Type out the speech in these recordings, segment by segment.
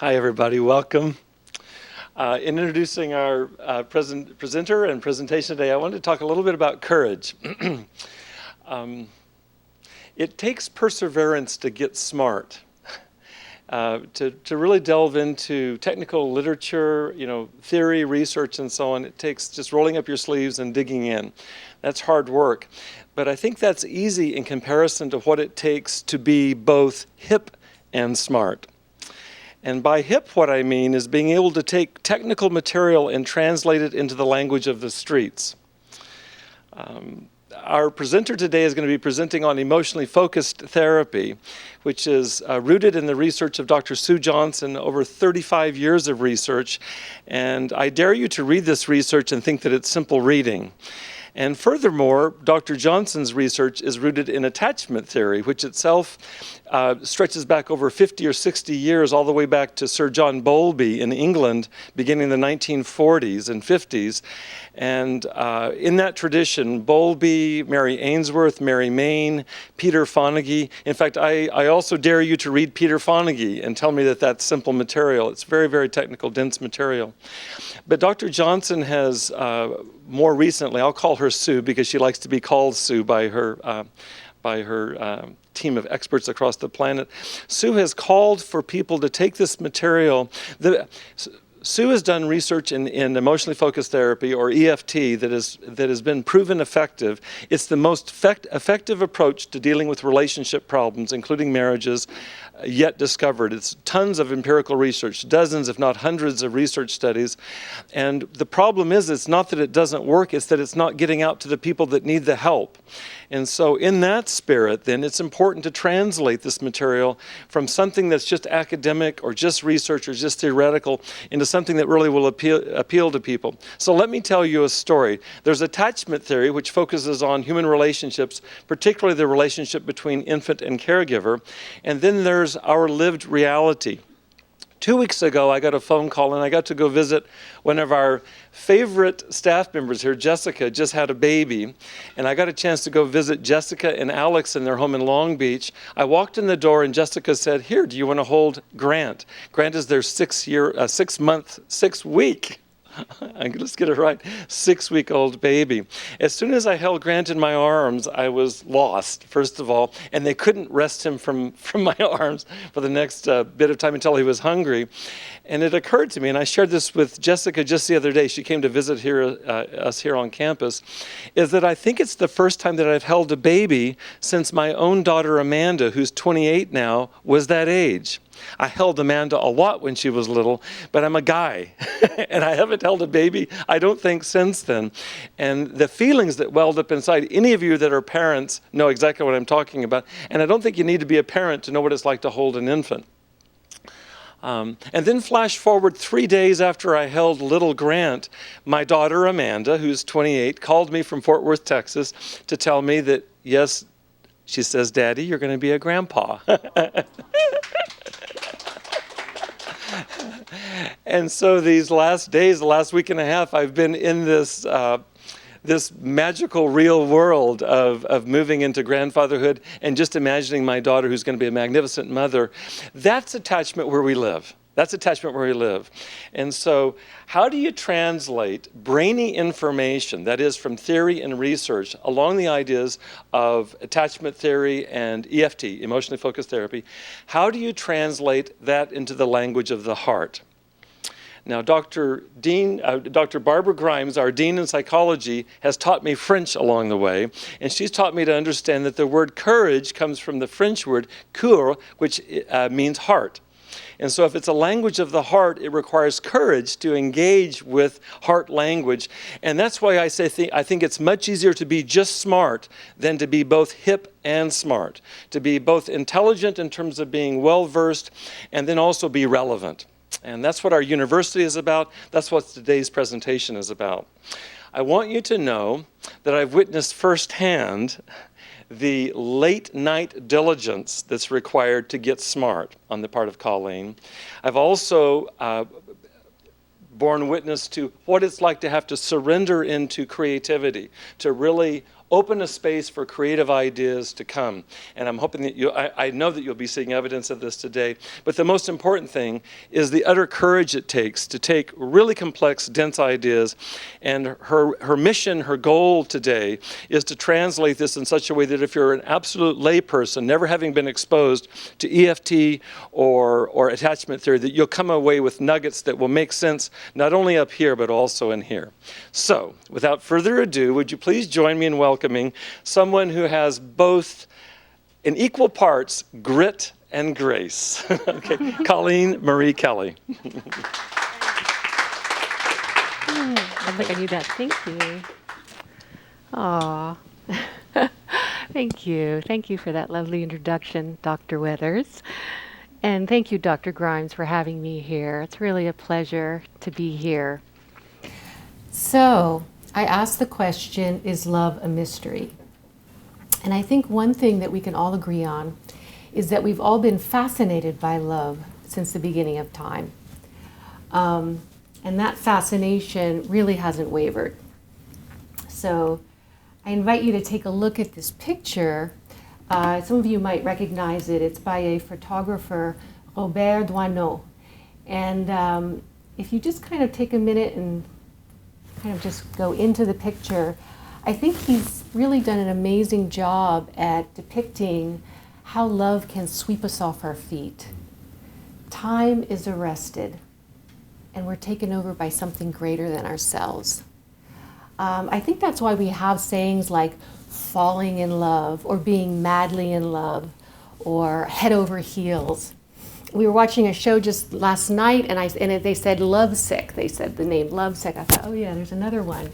Hi, everybody. Welcome. In introducing our presenter and presentation today, I wanted to talk a little bit about courage. It takes perseverance to get smart. To really delve into technical literature, theory, research, and so on, it takes just rolling up your sleeves and digging in. That's hard work. But I think that's easy in comparison to what it takes to be both hip and smart. And by hip, what I mean is being able to take technical material and translate it into the language of the streets. Our presenter today is going to be presenting on emotionally focused therapy, which is rooted in the research of Dr. Sue Johnson, over 35 years of research. And I dare you to read this research and think that it's simple reading. And furthermore, Dr. Johnson's research is rooted in attachment theory, which itself stretches back over 50 or 60 years, all the way back to Sir John Bowlby in England, beginning in the 1940s and 50s. And in that tradition, Bowlby, Mary Ainsworth, Mary Main, Peter Fonagy. In fact, I also dare you to read Peter Fonagy and tell me that that's simple material. It's very, very technical, dense material. But Dr. Johnson has more recently, I'll call her Sue because she likes to be called Sue by her team of experts across the planet. Sue has called for people to take this material. Sue has done research in emotionally focused therapy, or EFT, that has been proven effective. It's the most effective approach to dealing with relationship problems, including marriages, yet discovered. It's tons of empirical research, dozens if not hundreds of research studies. And the problem is, it's not that it doesn't work, it's that it's not getting out to the people that need the help. And so in that spirit, then, it's important to translate this material from something that's just academic or just research or just theoretical into something that really will appeal to people. So let me tell you a story. There's attachment theory, which focuses on human relationships, particularly the relationship between infant and caregiver. And then there's our lived reality. 2 weeks ago, I got a phone call and I got to go visit one of our favorite staff members here. Jessica just had a baby, and I got a chance to go visit Jessica and Alex in their home in Long Beach. I walked in the door and Jessica said, "Here, do you want to hold Grant?" Grant is their 6 week. Let's get it right. 6-week-old baby. As soon as I held Grant in my arms, I was lost, first of all, and they couldn't wrest him from my arms for the next bit of time until he was hungry. And it occurred to me, and I shared this with Jessica just the other day, she came to visit us here on campus, is that I think it's the first time that I've held a baby since my own daughter Amanda, who's 28 now, was that age. I held Amanda a lot when she was little, but I'm a guy, and I haven't held a baby, I don't think, since then. And the feelings that welled up inside, any of you that are parents know exactly what I'm talking about, and I don't think you need to be a parent to know what it's like to hold an infant. And then flash forward 3 days after I held little Grant, my daughter Amanda, who's 28, called me from Fort Worth, Texas, to tell me that, yes, she says, "Daddy, you're going to be a grandpa." And so these last days, the last week and a half, I've been in this magical real world of moving into grandfatherhood and just imagining my daughter, who's going to be a magnificent mother. That's attachment where we live. That's attachment where we live. And so how do you translate brainy information, that is from theory and research, along the ideas of attachment theory and EFT, emotionally focused therapy? How do you translate that into the language of the heart? Now, Dr. Barbara Grimes, our dean in psychology, has taught me French along the way, and she's taught me to understand that the word courage comes from the French word cœur, which means heart. And so if it's a language of the heart, it requires courage to engage with heart language. And that's why I say I think it's much easier to be just smart than to be both hip and smart, to be both intelligent in terms of being well-versed and then also be relevant. And that's what our university is about. That's what today's presentation is about. I want you to know that I've witnessed firsthand the late night diligence that's required to get smart on the part of Colleen. I've also borne witness to what it's like to have to surrender into creativity, to really open a space for creative ideas to come. And I'm hoping that I know that you'll be seeing evidence of this today. But the most important thing is the utter courage it takes to take really complex, dense ideas. And her mission, her goal today is to translate this in such a way that if you're an absolute layperson, never having been exposed to EFT or attachment theory, that you'll come away with nuggets that will make sense not only up here, but also in here. So, without further ado, would you please join me in welcoming someone who has both, in equal parts, grit and grace. Okay, Colleen Marie Kelly. I think I knew that. Thank you. Aw. Thank you. Thank you for that lovely introduction, Dr. Weathers. And thank you, Dr. Grimes, for having me here. It's really a pleasure to be here. So, I asked the question, is love a mystery? And I think one thing that we can all agree on is that we've all been fascinated by love since the beginning of time. And that fascination really hasn't wavered. So I invite you to take a look at this picture. Some of you might recognize it. It's by a photographer, Robert Doisneau. And if you just kind of take a minute and kind of just go into the picture, I think he's really done an amazing job at depicting how love can sweep us off our feet. Time is arrested, and we're taken over by something greater than ourselves. I think that's why we have sayings like falling in love, or being madly in love, or head over heels. We were watching a show just last night, and they said lovesick. They said the name lovesick. I thought, oh yeah, there's another one.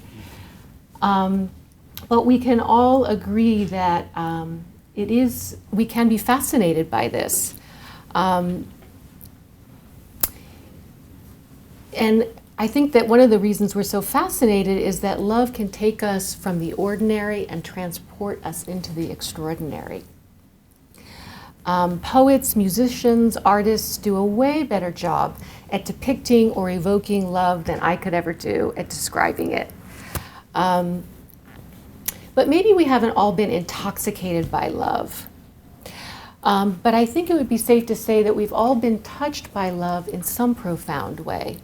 But we can all agree that we can be fascinated by this. And I think that one of the reasons we're so fascinated is that love can take us from the ordinary and transport us into the extraordinary. Poets, musicians, artists do a way better job at depicting or evoking love than I could ever do at describing it. But maybe we haven't all been intoxicated by love. But I think it would be safe to say that we've all been touched by love in some profound way.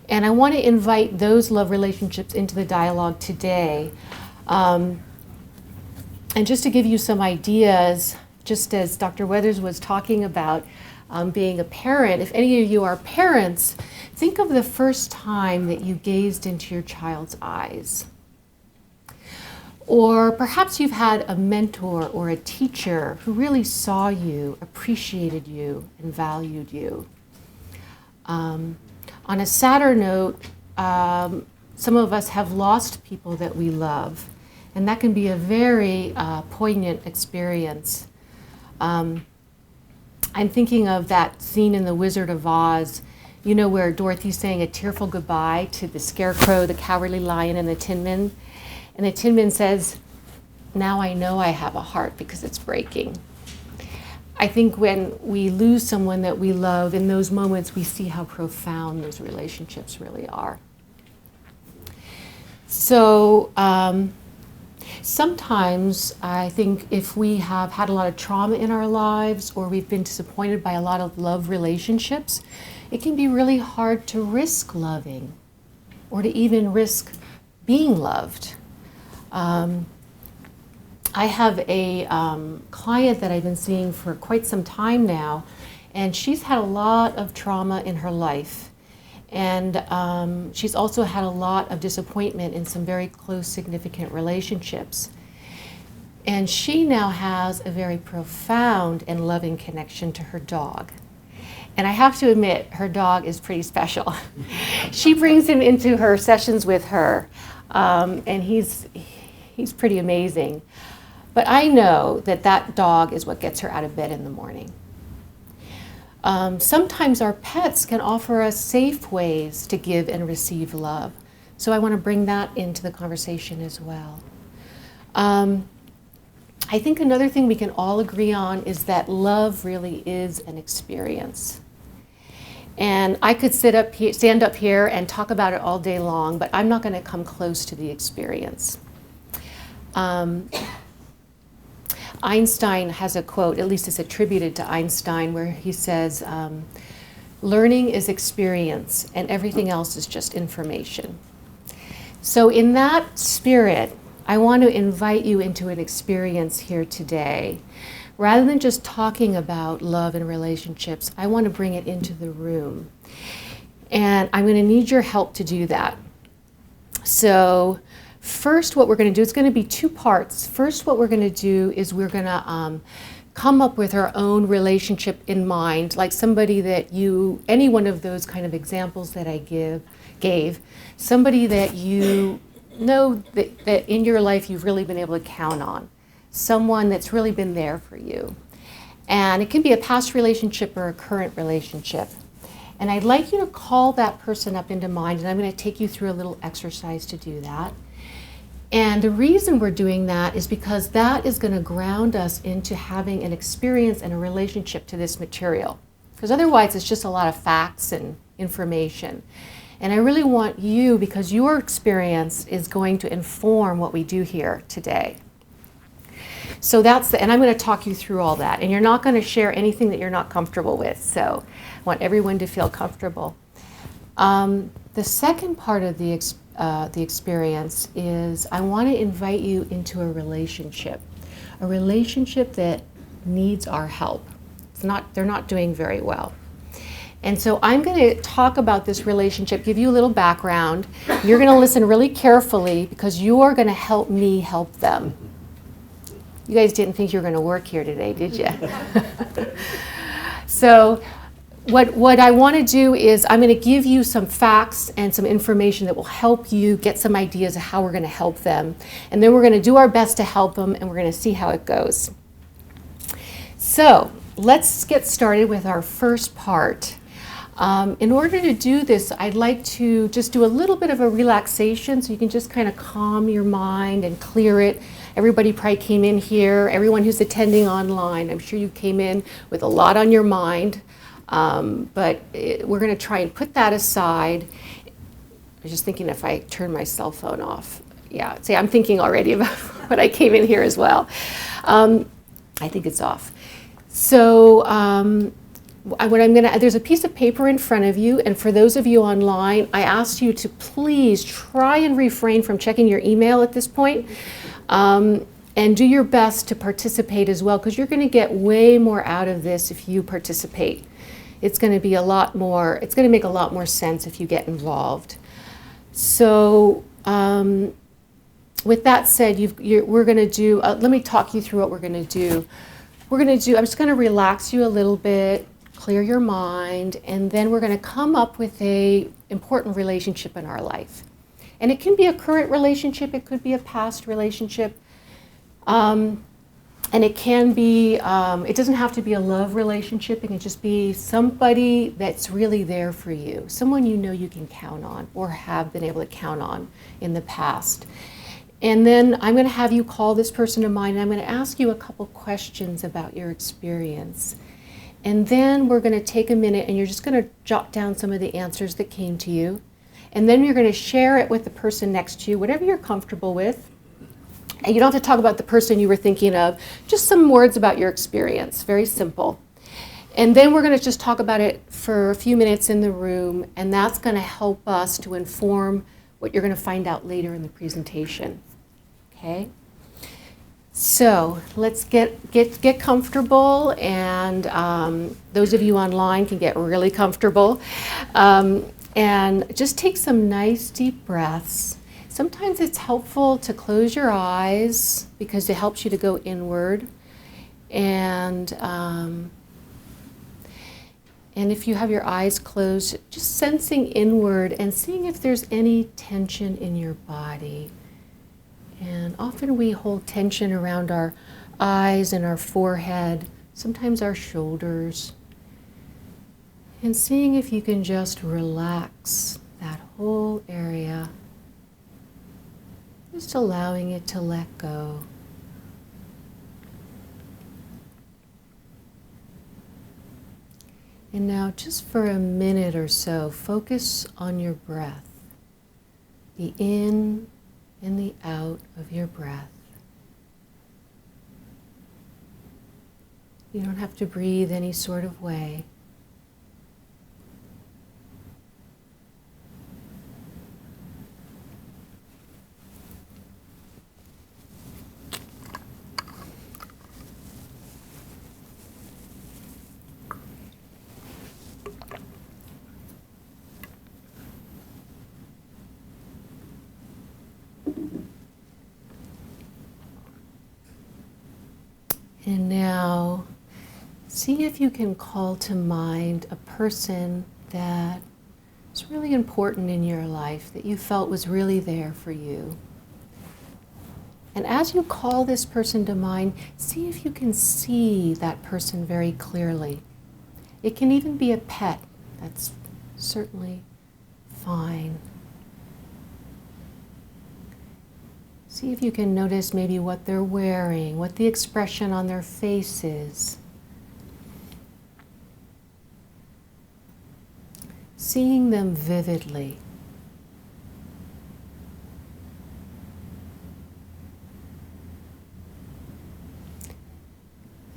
And I want to invite those love relationships into the dialogue today. And just to give you some ideas, just as Dr. Weathers was talking about being a parent, if any of you are parents, think of the first time that you gazed into your child's eyes. Or perhaps you've had a mentor or a teacher who really saw you, appreciated you, and valued you. On a sadder note, some of us have lost people that we love, and that can be a very poignant experience. I'm thinking of that scene in The Wizard of Oz, you know, where Dorothy's saying a tearful goodbye to the Scarecrow, the Cowardly Lion, and the Tin Man. And the Tin Man says, "Now I know I have a heart because it's breaking." I think when we lose someone that we love, in those moments we see how profound those relationships really are. So sometimes I think if we have had a lot of trauma in our lives, or we've been disappointed by a lot of love relationships, it can be really hard to risk loving, or to even risk being loved. I have a client that I've been seeing for quite some time now, and she's had a lot of trauma in her life. And she's also had a lot of disappointment in some very close, significant relationships. And she now has a very profound and loving connection to her dog. And I have to admit, her dog is pretty special. She brings him into her sessions with her, and he's pretty amazing. But I know that that dog is what gets her out of bed in the morning. Sometimes our pets can offer us safe ways to give and receive love. So I want to bring that into the conversation as well. I think another thing we can all agree on is that love really is an experience. And I could stand up here and talk about it all day long, but I'm not going to come close to the experience. Einstein has a quote, at least it's attributed to Einstein, where he says, learning is experience and everything else is just information. So in that spirit, I want to invite you into an experience here today. Rather than just talking about love and relationships, I want to bring it into the room. And I'm going to need your help to do that. So first, what we're going to do, it's going to be two parts. First, what we're going to do is we're going to come up with our own relationship in mind, like somebody that any one of those kind of examples that I gave, somebody that you know that in your life you've really been able to count on, someone that's really been there for you. And it can be a past relationship or a current relationship. And I'd like you to call that person up into mind, and I'm going to take you through a little exercise to do that. And the reason we're doing that is because that is going to ground us into having an experience and a relationship to this material. Because otherwise it's just a lot of facts and information. And I really want you, because your experience is going to inform what we do here today. So and I'm going to talk you through all that. And you're not going to share anything that you're not comfortable with. So I want everyone to feel comfortable. The second part of the experience is I want to invite you into a relationship that needs our help. They're not doing very well. And so I'm going to talk about this relationship, give you a little background. You're going to listen really carefully because you're going to help me help them. You guys didn't think you were going to work here today, did you? So what I want to do is I'm going to give you some facts and some information that will help you get some ideas of how we're going to help them. And then we're going to do our best to help them, and we're going to see how it goes. So let's get started with our first part. In order to do this, I'd like to just do a little bit of a relaxation so you can just kind of calm your mind and clear it. Everybody probably came in here, everyone who's attending online, I'm sure you came in with a lot on your mind, but we're going to try and put that aside. I was just thinking if I turn my cell phone off. Yeah, see, I'm thinking already about what I came in here as well. I think it's off. So there's a piece of paper in front of you, and for those of you online, I asked you to please try and refrain from checking your email at this point, and do your best to participate as well, because you're going to get way more out of this if you participate. It's going to be it's going to make a lot more sense if you get involved. So with that said, we're going to do, let me talk you through what we're going to do. I'm just going to relax you a little bit, clear your mind, and then we're going to come up with an important relationship in our life. And it can be a current relationship, it could be a past relationship, and it can be, it doesn't have to be a love relationship, it can just be somebody that's really there for you, someone you know you can count on or have been able to count on in the past. And then I'm going to have you call this person to mind, and I'm going to ask you a couple questions about your experience. And then we're going to take a minute and you're just going to jot down some of the answers that came to you. And then you're going to share it with the person next to you, whatever you're comfortable with. And you don't have to talk about the person you were thinking of, just some words about your experience, very simple. And then we're going to just talk about it for a few minutes in the room, and that's going to help us to inform what you're going to find out later in the presentation. Okay? So let's get comfortable, and those of you online can get really comfortable. And just take some nice deep breaths. Sometimes it's helpful to close your eyes because it helps you to go inward. And if you have your eyes closed, just sensing inward and seeing if there's any tension in your body. And often we hold tension around our eyes and our forehead, sometimes our shoulders. And seeing if you can just relax that whole area, just allowing it to let go. And now just for a minute or so, focus on your breath, the in and the out of your breath. You don't have to breathe any sort of way. And now, see if you can call to mind a person that is really important in your life, that you felt was really there for you. And as you call this person to mind, see if you can see that person very clearly. It can even be a pet. That's certainly fine. See if you can notice maybe what they're wearing, what the expression on their face is. Seeing them vividly.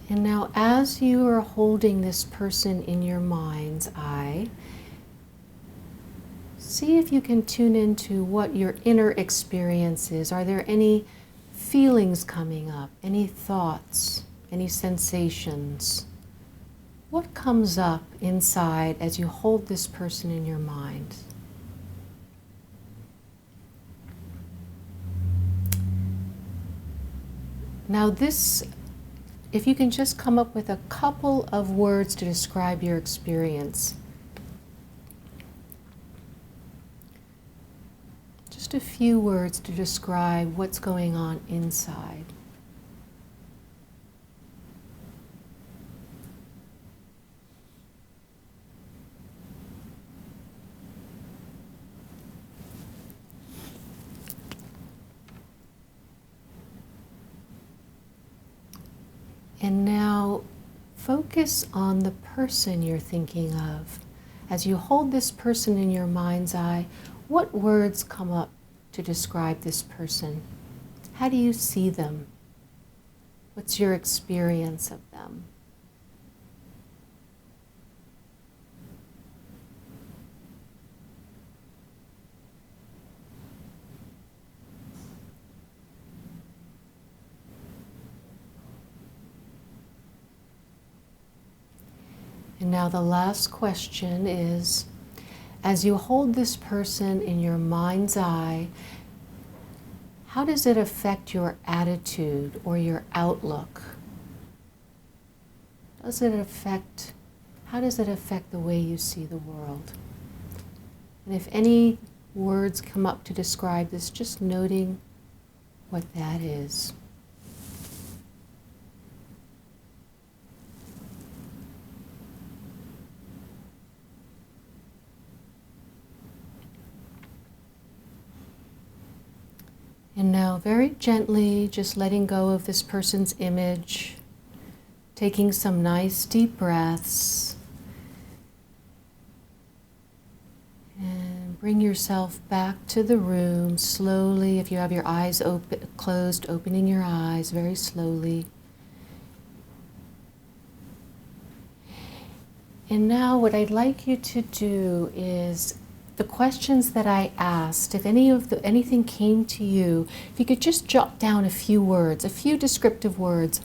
And now as you are holding this person in your mind's eye, see if you can tune into what your inner experience is. Are there any feelings coming up? Any thoughts? Any sensations? What comes up inside as you hold this person in your mind? Now this, if you can just come up with a couple of words to describe your experience. Just a few words to describe what's going on inside. And now focus on the person you're thinking of. As you hold this person in your mind's eye, what words come up to describe this person? How do you see them? What's your experience of them? And now the last question is, as you hold this person in your mind's eye, how does it affect your attitude or your outlook? How does it affect the way you see the world? And if any words come up to describe this, just noting what that is. And now very gently, just letting go of this person's image, taking some nice deep breaths, and bring yourself back to the room slowly. If you have your eyes closed, opening your eyes very slowly. And now what I'd like you to do is, the questions that I asked, if anything came to you, if you could just jot down a few words, a few descriptive words.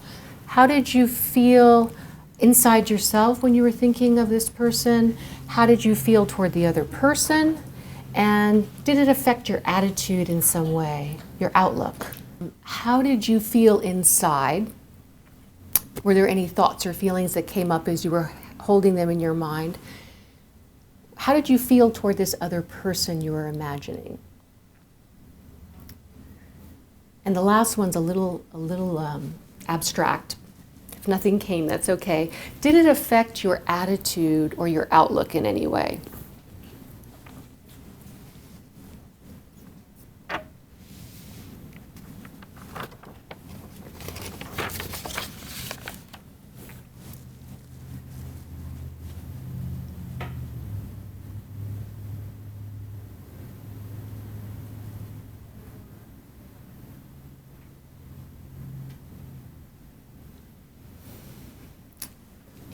How did you feel inside yourself when you were thinking of this person? How did you feel toward the other person? And did it affect your attitude in some way, your outlook? How did you feel inside? Were there any thoughts or feelings that came up as you were holding them in your mind? How did you feel toward this other person you were imagining? And the last one's a little abstract. If nothing came, that's okay. Did it affect your attitude or your outlook in any way?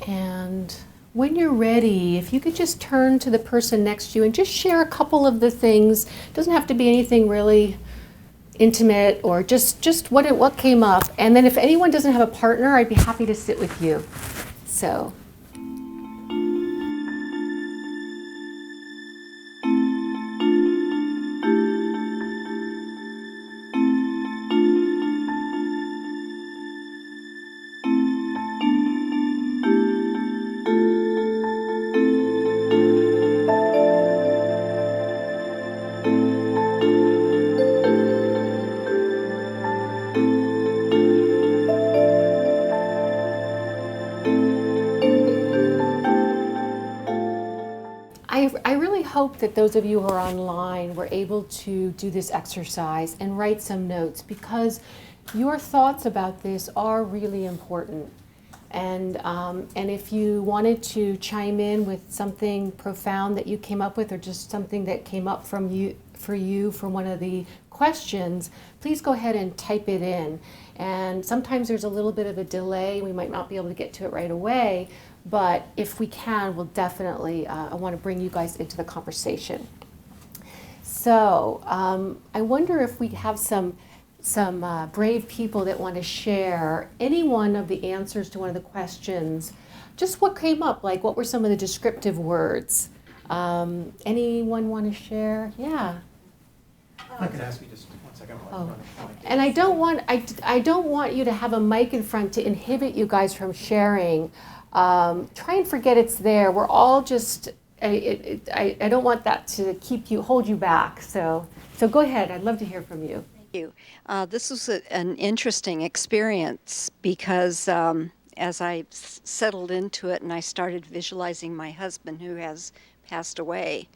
And when you're ready, if you could just turn to the person next to you and just share a couple of the things. It doesn't have to be anything really intimate, or just what came up. And then if anyone doesn't have a partner, I'd be happy to sit with you. So. I really hope that those of you who are online were able to do this exercise and write some notes, because your thoughts about this are really important. And if you wanted to chime in with something profound that you came up with, or just something that came up from you from one of the questions, please go ahead and type it in. And sometimes there's a little bit of a delay. We might not be able to get to it right away, but if we can, we'll definitely, I want to bring you guys into the conversation. So I wonder if we have some brave people that want to share any one of the answers to one of the questions. Just what came up, like what were some of the descriptive words? Anyone want to share? Yeah. I could ask you just one second. Oh. And I don't want you to have a mic in front to inhibit you guys from sharing. Try and forget it's there. We're all just, I don't want that to hold you back. So go ahead. I'd love to hear from you. Thank you. This was an interesting experience because as I settled into it and I started visualizing my husband who has passed away,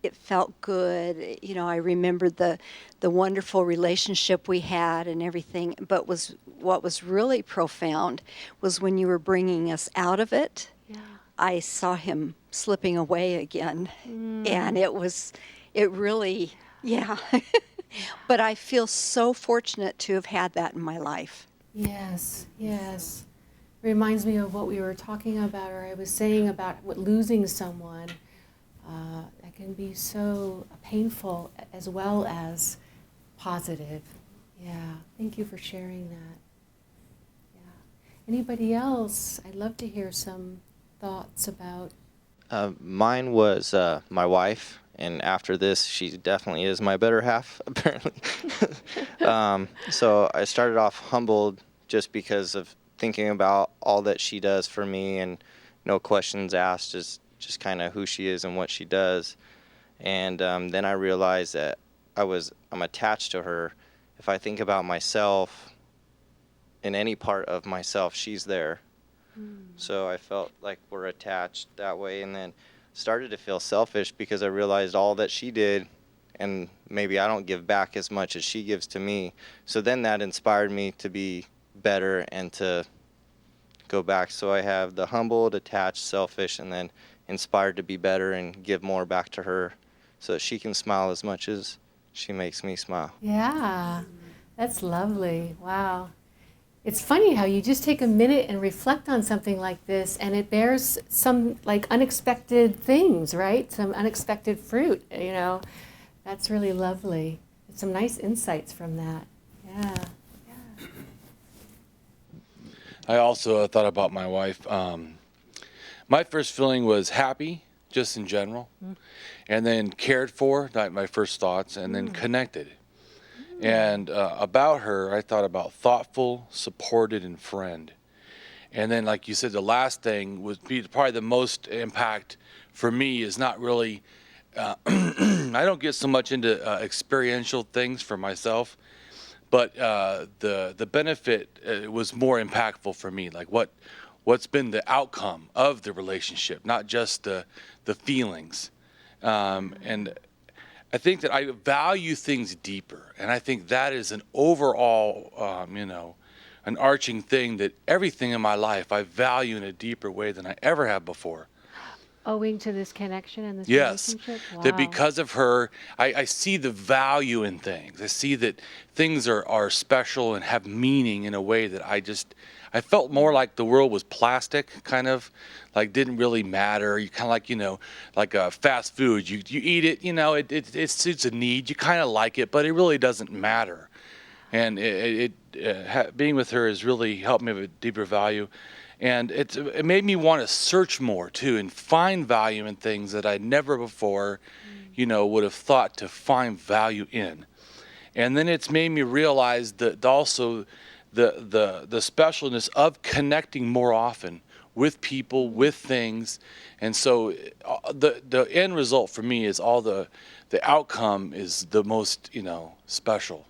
it felt good. You know, I remembered the wonderful relationship we had and everything. But what was really profound was when you were bringing us out of it. Yeah. I saw him slipping away again, and it really, yeah. But I feel so fortunate to have had that in my life. Yes, yes. Reminds me of what we were talking about, or I was saying about losing someone. That can be so painful as well as positive. Yeah, thank you for sharing that. Yeah. Anybody else? I'd love to hear some thoughts about. Mine was my wife, and after this, she definitely is my better half, apparently. So I started off humbled just because of thinking about all that she does for me, and no questions asked, just kind of who she is and what she does. And then I realized that I'm attached to her. If I think about myself, in any part of myself, she's there. So I felt like we're attached that way, and then started to feel selfish because I realized all that she did, and maybe I don't give back as much as she gives to me. So then that inspired me to be better and to go back. So I have the humbled, attached, selfish, and then inspired to be better and give more back to her so that she can smile as much as she makes me smile. Yeah, that's lovely. Wow. It's funny how you just take a minute and reflect on something like this, and it bears some like unexpected things, right? Some unexpected fruit, you know. That's really lovely. Some nice insights from that. Yeah. Yeah. I also thought about my wife. My first feeling was happy, just in general, and then cared for, not my first thoughts, and then connected. And about her, I thought about thoughtful, supported, and friend. And then, like you said, the last thing would be probably the most impact for me is not really, I don't get so much into experiential things for myself, but the benefit was more impactful for me. Like what's been the outcome of the relationship, not just the feelings. And I think that I value things deeper, and I think that is an overall, an arching thing that everything in my life I value in a deeper way than I ever have before. Owing to this connection and this Yes, relationship? Wow. that because of her, I see the value in things. I see that things are special and have meaning in a way that I I felt more like the world was plastic, kind of, like didn't really matter. You kind of like, like fast food. You eat it, it suits a need. You kind of like it, but it really doesn't matter. And being with her has really helped me have a deeper value. And it made me want to search more, too, and find value in things that I never before, would have thought to find value in. And then it's made me realize that also the specialness of connecting more often with people, with things. And so the end result for me is all the outcome is the most, special.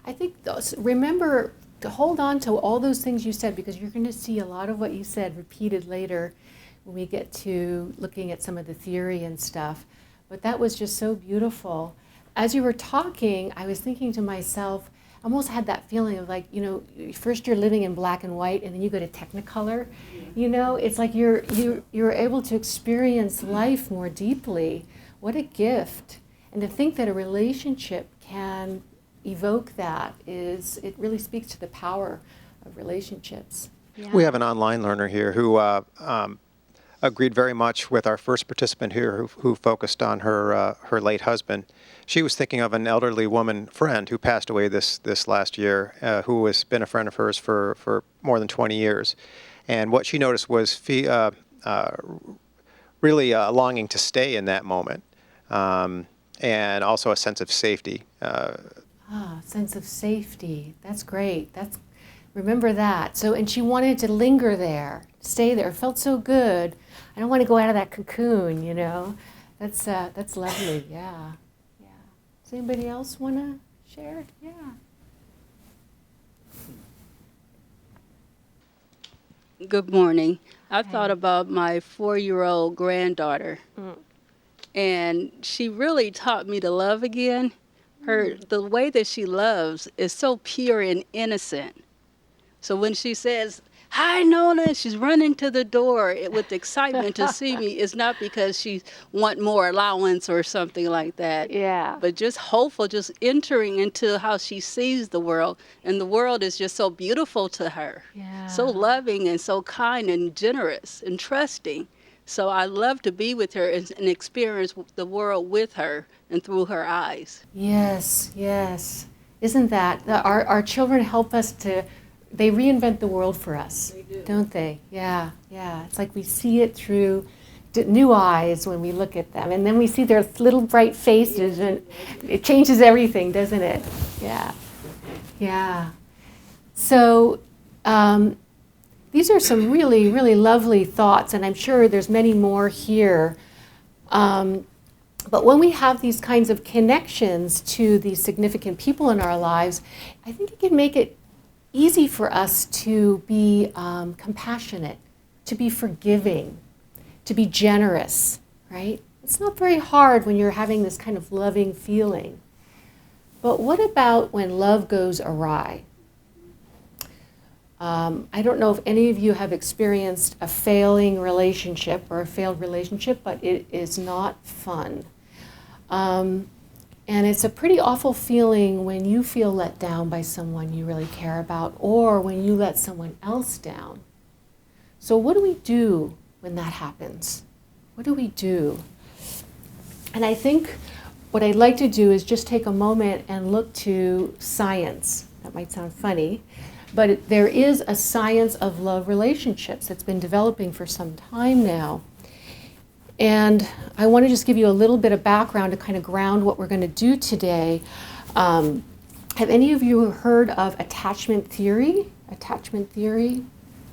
I think remember to hold on to all those things you said, because you're going to see a lot of what you said repeated later when we get to looking at some of the theory and stuff. But that was just so beautiful. As you were talking, I was thinking to myself, I almost had that feeling of like, first you're living in black and white and then you go to Technicolor. It's like you're able to experience life more deeply. What a gift. And to think that a relationship can evoke that it really speaks to the power of relationships. Yeah. We have an online learner here who agreed very much with our first participant here who focused on her late husband. She was thinking of an elderly woman friend who passed away this last year, who has been a friend of hers for more than 20 years. And what she noticed was really a longing to stay in that moment, and also a sense of safety. Sense of safety. That's great. Remember that. So, and she wanted to linger there, stay there. It felt so good. I don't want to go out of that cocoon, That's lovely. Yeah. Does anybody else want to share? Yeah. Good morning. I thought about my 4-year-old granddaughter, and she really taught me to love again. The way that she loves is so pure and innocent. So when she says, "Hi, Nona," she's running to the door with excitement to see me. It's not because she want more allowance or something like that. Yeah. But just hopeful, just entering into how she sees the world. And the world is just so beautiful to her. Yeah. So loving and so kind and generous and trusting. So I love to be with her and experience the world with her and through her eyes. Yes. Isn't that, our children help us they reinvent the world for us, don't they? Yeah. It's like we see it through new eyes when we look at them. And then we see their little bright faces, and it changes everything, doesn't it? Yeah. So these are some really, really lovely thoughts, and I'm sure there's many more here. But when we have these kinds of connections to these significant people in our lives, I think it can make it easy for us to be compassionate, to be forgiving, to be generous, right? It's not very hard when you're having this kind of loving feeling. But what about when love goes awry? I don't know if any of you have experienced a failing relationship or a failed relationship, but it is not fun. And it's a pretty awful feeling when you feel let down by someone you really care about, or when you let someone else down. So what do we do when that happens? What do we do? And I think what I'd like to do is just take a moment and look to science. That might sound funny, but there is a science of love relationships that's been developing for some time now. And I want to just give you a little bit of background to kind of ground what we're going to do today. Have any of you heard of attachment theory? Attachment theory?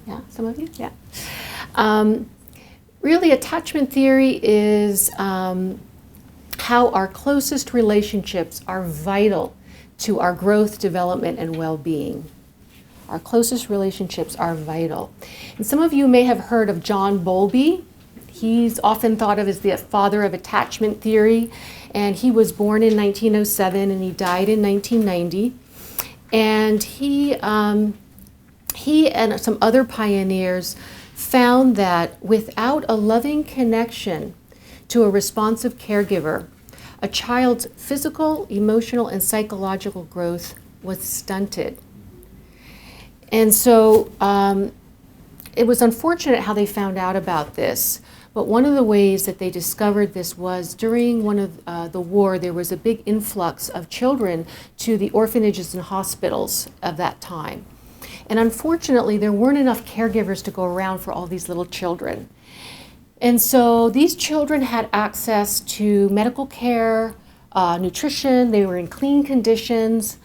Yeah, some of you? Yeah. Really, attachment theory is how our closest relationships are vital to our growth, development, and well-being. Our closest relationships are vital. And some of you may have heard of John Bowlby. He's often thought of as the father of attachment theory, and he was born in 1907 and he died in 1990. And he and some other pioneers found that without a loving connection to a responsive caregiver, a child's physical, emotional, and psychological growth was stunted. And so it was unfortunate how they found out about this. But one of the ways that they discovered this was during one of the war, there was a big influx of children to the orphanages and hospitals of that time. And unfortunately, there weren't enough caregivers to go around for all these little children. And so these children had access to medical care, nutrition, they were in clean conditions,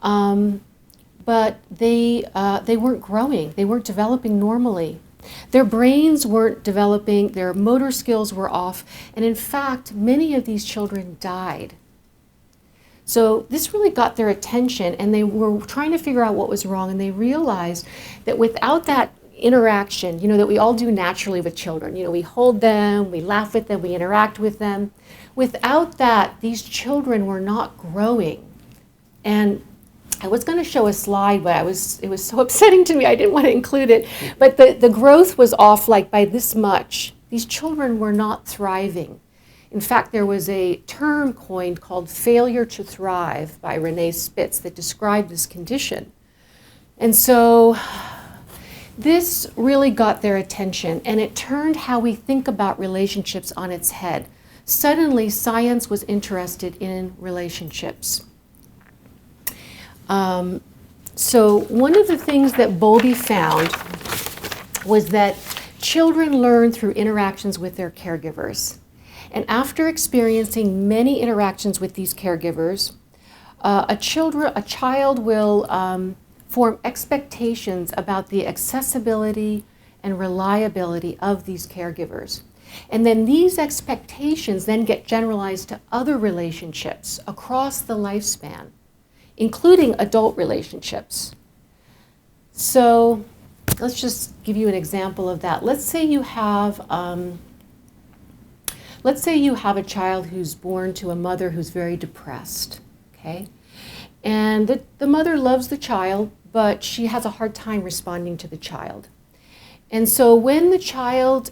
but they weren't growing, they weren't developing normally. Their brains weren't developing, their motor skills were off, and in fact, many of these children died. So this really got their attention, and they were trying to figure out what was wrong, and they realized that without that interaction, that we all do naturally with children, we hold them, we laugh with them, we interact with them. Without that, these children were not growing. And I was going to show a slide, but it was so upsetting to me, I didn't want to include it. But the growth was off like by this much. These children were not thriving. In fact, there was a term coined called failure to thrive by Renee Spitz that described this condition. And so this really got their attention, and it turned how we think about relationships on its head. Suddenly, science was interested in relationships. So one of the things that Bowlby found was that children learn through interactions with their caregivers. And after experiencing many interactions with these caregivers, a child will form expectations about the accessibility and reliability of these caregivers. And then these expectations then get generalized to other relationships across the lifespan, including adult relationships. So let's just give you an example of that. Let's say you have a child who's born to a mother who's very depressed, okay? And the mother loves the child, but she has a hard time responding to the child. And so when the child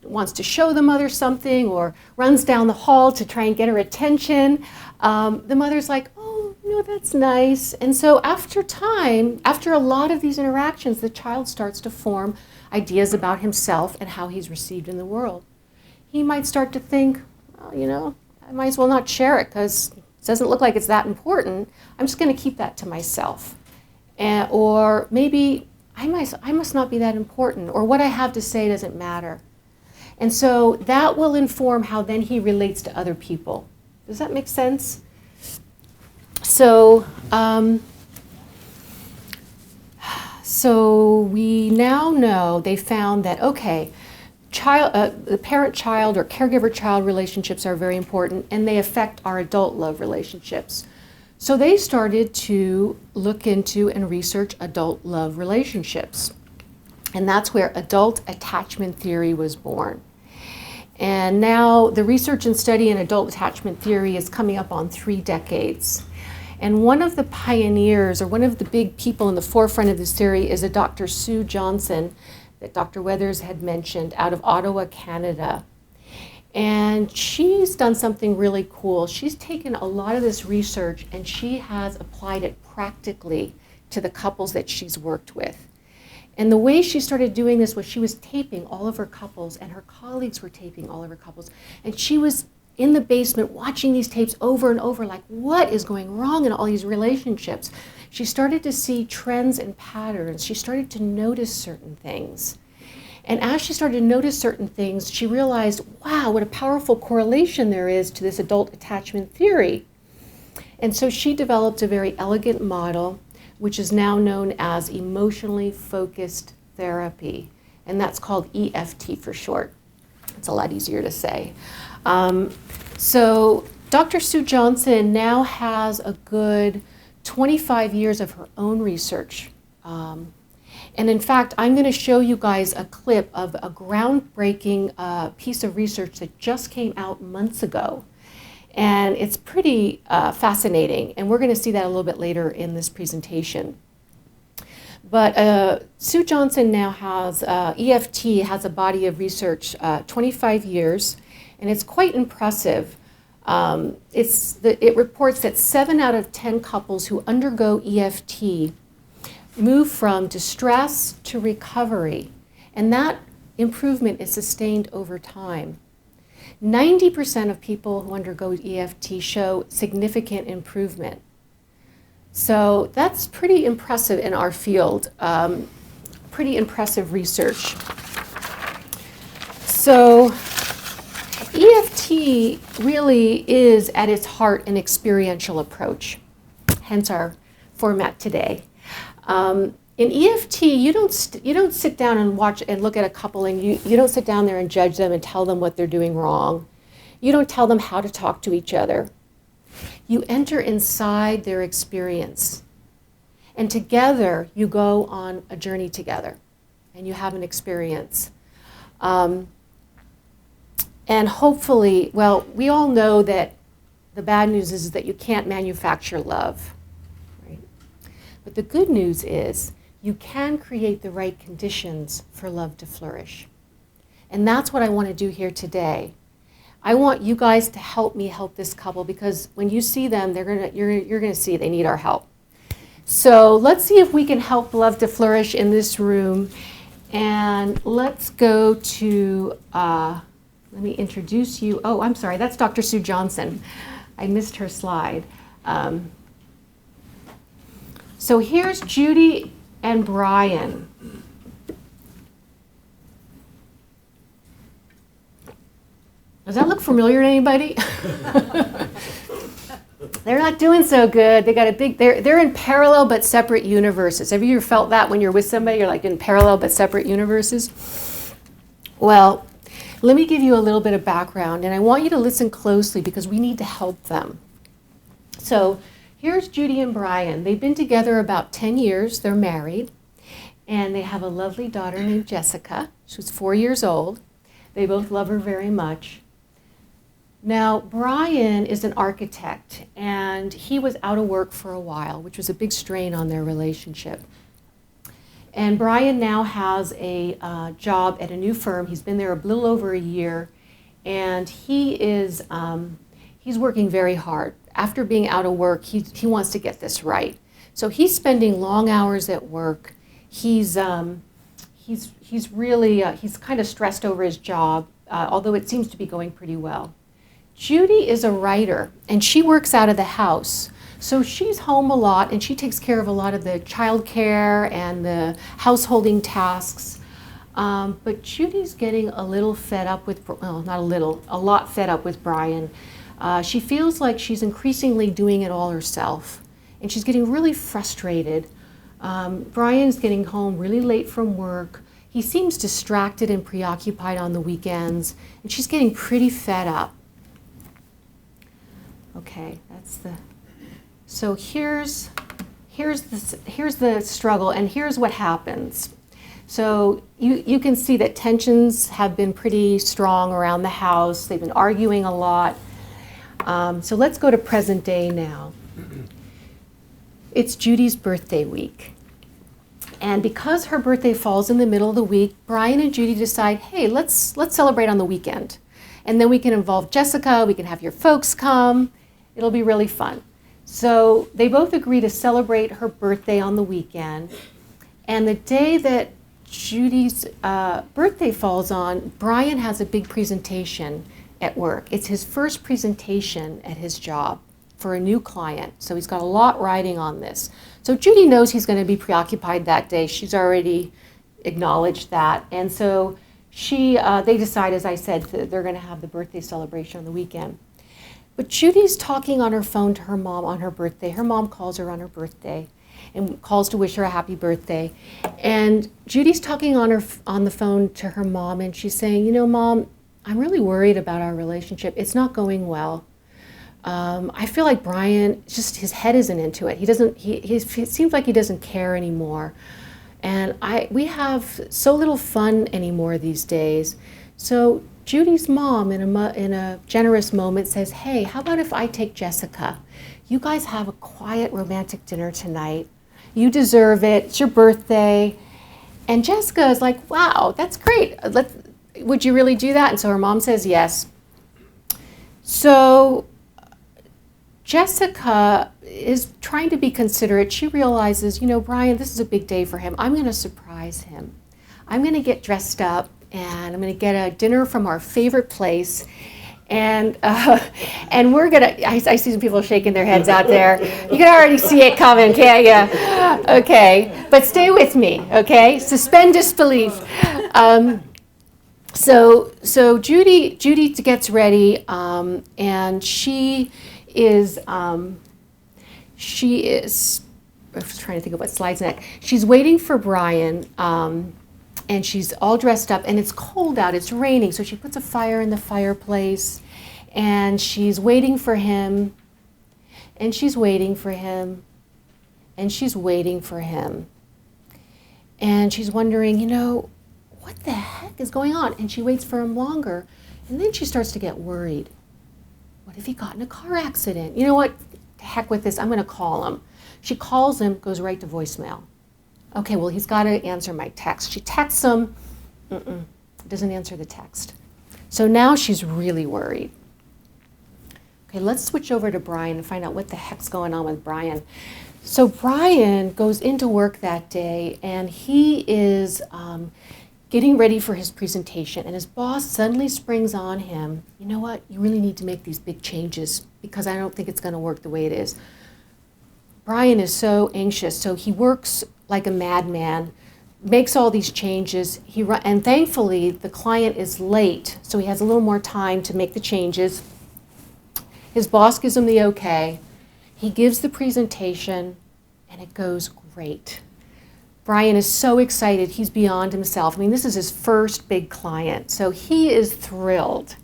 wants to show the mother something or runs down the hall to try and get her attention, the mother's like, oh, that's nice. And so after time, after a lot of these interactions, the child starts to form ideas about himself and how he's received in the world. He might start to think, oh, I might as well not share it because it doesn't look like it's that important. I'm just going to keep that to myself. Or maybe I must not be that important, or what I have to say doesn't matter. And so that will inform how then he relates to other people. Does that make sense? So, so we now know, they found that, okay, the parent-child or caregiver-child relationships are very important, and they affect our adult love relationships. So they started to look into and research adult love relationships. And that's where adult attachment theory was born. And now the research and study in adult attachment theory is coming up on 3 decades. And one of the pioneers, or one of the big people in the forefront of this theory, is a Dr. Sue Johnson that Dr. Weathers had mentioned out of Ottawa, Canada. And she's done something really cool. She's taken a lot of this research and she has applied it practically to the couples that she's worked with. And the way she started doing this was she was taping all of her couples, and her colleagues were taping all of her couples. And she was in the basement watching these tapes over and over, like, what is going wrong in all these relationships? She started to see trends and patterns. She started to notice certain things. And as she started to notice certain things, she realized, wow, what a powerful correlation there is to this adult attachment theory. And so she developed a very elegant model, which is now known as emotionally focused therapy. And that's called EFT for short. It's a lot easier to say. So Dr. Sue Johnson now has a good 25 years of her own research. And in fact, I'm going to show you guys a clip of a groundbreaking piece of research that just came out months ago. And it's pretty fascinating, and we're going to see that a little bit later in this presentation. But Sue Johnson now has, EFT has a body of research, 25 years, and it's quite impressive. It reports that 7 out of 10 couples who undergo EFT move from distress to recovery, and that improvement is sustained over time. 90% of people who undergo EFT show significant improvement. So that's pretty impressive in our field, pretty impressive research. So EFT really is at its heart an experiential approach, hence our format today. In EFT, you don't sit down and watch and look at a couple and you don't sit down there and judge them and tell them what they're doing wrong. You don't tell them how to talk to each other. You enter inside their experience. And together, you go on a journey together and you have an experience. And hopefully, well, we all know that the bad news is that you can't manufacture love. Right? But the good news is you can create the right conditions for love to flourish. And that's what I want to do here today. I want you guys to help me help this couple, because when you see them, you're gonna see they need our help. So let's see if we can help love to flourish in this room. And let's go to, let me introduce you. Oh, I'm sorry, that's Dr. Sue Johnson. I missed her slide. So here's Judy and Brian. Does that look familiar to anybody? They're not doing so good. They got a big, they're in parallel but separate universes. Have you ever felt that when you're with somebody, you're like in parallel but separate universes? Well, let me give you a little bit of background, and I want you to listen closely because we need to help them. So here's Judy and Brian. They've been together about 10 years. They're married, and they have a lovely daughter named Jessica. She's 4 years old. They both love her very much. Now, Brian is an architect, and he was out of work for a while, which was a big strain on their relationship. And Brian now has a job at a new firm. He's been there a little over a year, and he's working very hard. After being out of work, he wants to get this right. So he's spending long hours at work. He's really kind of stressed over his job, although it seems to be going pretty well. Judy is a writer, and she works out of the house. So she's home a lot, and she takes care of a lot of the child care and the householding tasks. But Judy's getting a little fed up with, well, not a little, a lot fed up with Brian. She feels like she's increasingly doing it all herself, and she's getting really frustrated. Brian's getting home really late from work. He seems distracted and preoccupied on the weekends, and she's getting pretty fed up. Okay, so here's the struggle, and here's what happens. So you can see that tensions have been pretty strong around the house. They've been arguing a lot. So let's go to present day now. It's Judy's birthday week. And because her birthday falls in the middle of the week, Brian and Judy decide, hey, let's celebrate on the weekend. And then we can involve Jessica, we can have your folks come. It'll be really fun. So they both agree to celebrate her birthday on the weekend. And the day that Judy's birthday falls on, Brian has a big presentation at work. It's his first presentation at his job for a new client. So he's got a lot riding on this. So Judy knows he's going to be preoccupied that day. She's already acknowledged that. And so they decide, as I said, they're going to have the birthday celebration on the weekend. But Judy's talking on her phone to her mom on her birthday. Her mom calls her on her birthday and calls to wish her a happy birthday. And Judy's talking on the phone to her mom, and she's saying, you know, Mom, I'm really worried about our relationship. It's not going well. I feel like Brian, just his head isn't into it. It seems like he doesn't care anymore. And we have so little fun anymore these days. So Judy's mom, in a generous moment, says, hey, how about if I take Jessica? You guys have a quiet, romantic dinner tonight. You deserve it. It's your birthday. And Jessica is like, wow, that's great. Would you really do that? And so her mom says yes. So Jessica is trying to be considerate. She realizes, Brian, this is a big day for him. I'm going to surprise him. I'm going to get dressed up, and I'm going to get a dinner from our favorite place. And we're going to, I see some people shaking their heads out there. You can already see it coming, can't you? Okay, but stay with me, okay? Suspend disbelief. So Judy gets ready, and she is, I was trying to think of what slide's next. She's waiting for Brian, and she's all dressed up, and it's cold out, it's raining, so she puts a fire in the fireplace, and she's waiting for him, and she's waiting for him, and she's waiting for him. And she's wondering, what the heck is going on? And she waits for him longer, and then she starts to get worried. What if he got in a car accident? You know what? The heck with this, I'm going to call him. She calls him, goes right to voicemail. Okay, well, he's got to answer my text. She texts him, doesn't answer the text. So now she's really worried. Okay, let's switch over to Brian and find out what the heck's going on with Brian. So Brian goes into work that day, and he is getting ready for his presentation, and his boss suddenly springs on him, you know what, you really need to make these big changes because I don't think it's going to work the way it is. Brian is so anxious, so he works like a madman, makes all these changes, and thankfully the client is late, so he has a little more time to make the changes. His boss gives him the okay. He gives the presentation, and it goes great. Brian is so excited, he's beyond himself. I mean, this is his first big client, so he is thrilled.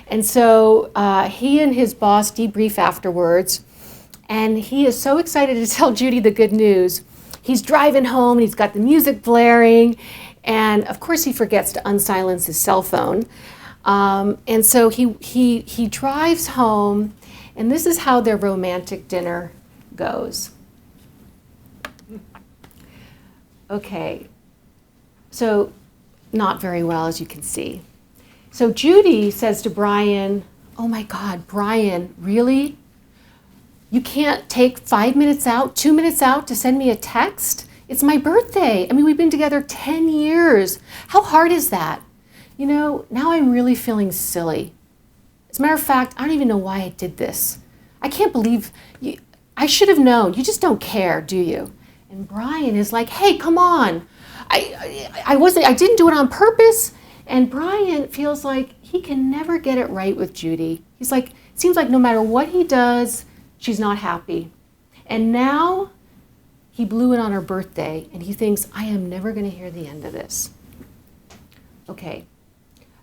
And so he and his boss debrief afterwards, and he is so excited to tell Judy the good news. He's driving home, and he's got the music blaring, and of course he forgets to unsilence his cell phone. And so he drives home, and this is how their romantic dinner goes. Okay, so not very well, as you can see. So Judy says to Brian, oh my God, Brian, really? You can't take 5 minutes out, 2 minutes out to send me a text? It's my birthday. I mean, we've been together 10 years. How hard is that? Now I'm really feeling silly. As a matter of fact, I don't even know why I did this. I can't believe you. I should have known. You just don't care, do you? And Brian is like, hey, come on. I didn't do it on purpose. And Brian feels like he can never get it right with Judy. He's like, it seems like no matter what he does, she's not happy. And now he blew it on her birthday, and he thinks, I am never going to hear the end of this. Okay,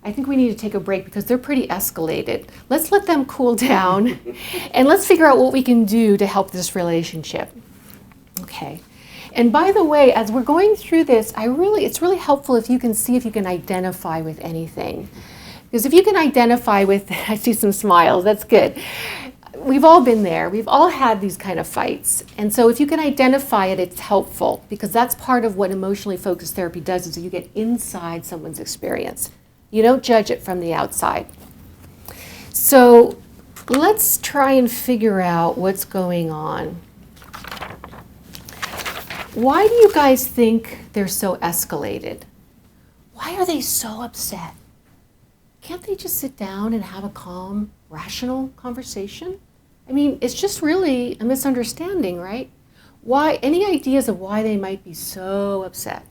I think we need to take a break because they're pretty escalated. Let's let them cool down, and let's figure out what we can do to help this relationship. Okay. And by the way, as we're going through this, it's really helpful if you can see if you can identify with anything. Because if you can identify with, I see some smiles, that's good. We've all been there. We've all had these kind of fights. And so if you can identify it, it's helpful because that's part of what emotionally focused therapy does is you get inside someone's experience. You don't judge it from the outside. So let's try and figure out what's going on. Why do you guys think they're so escalated? Why are they so upset? Can't they just sit down and have a calm, rational conversation? I mean, it's just really a misunderstanding, right? Why? Any ideas of why they might be so upset?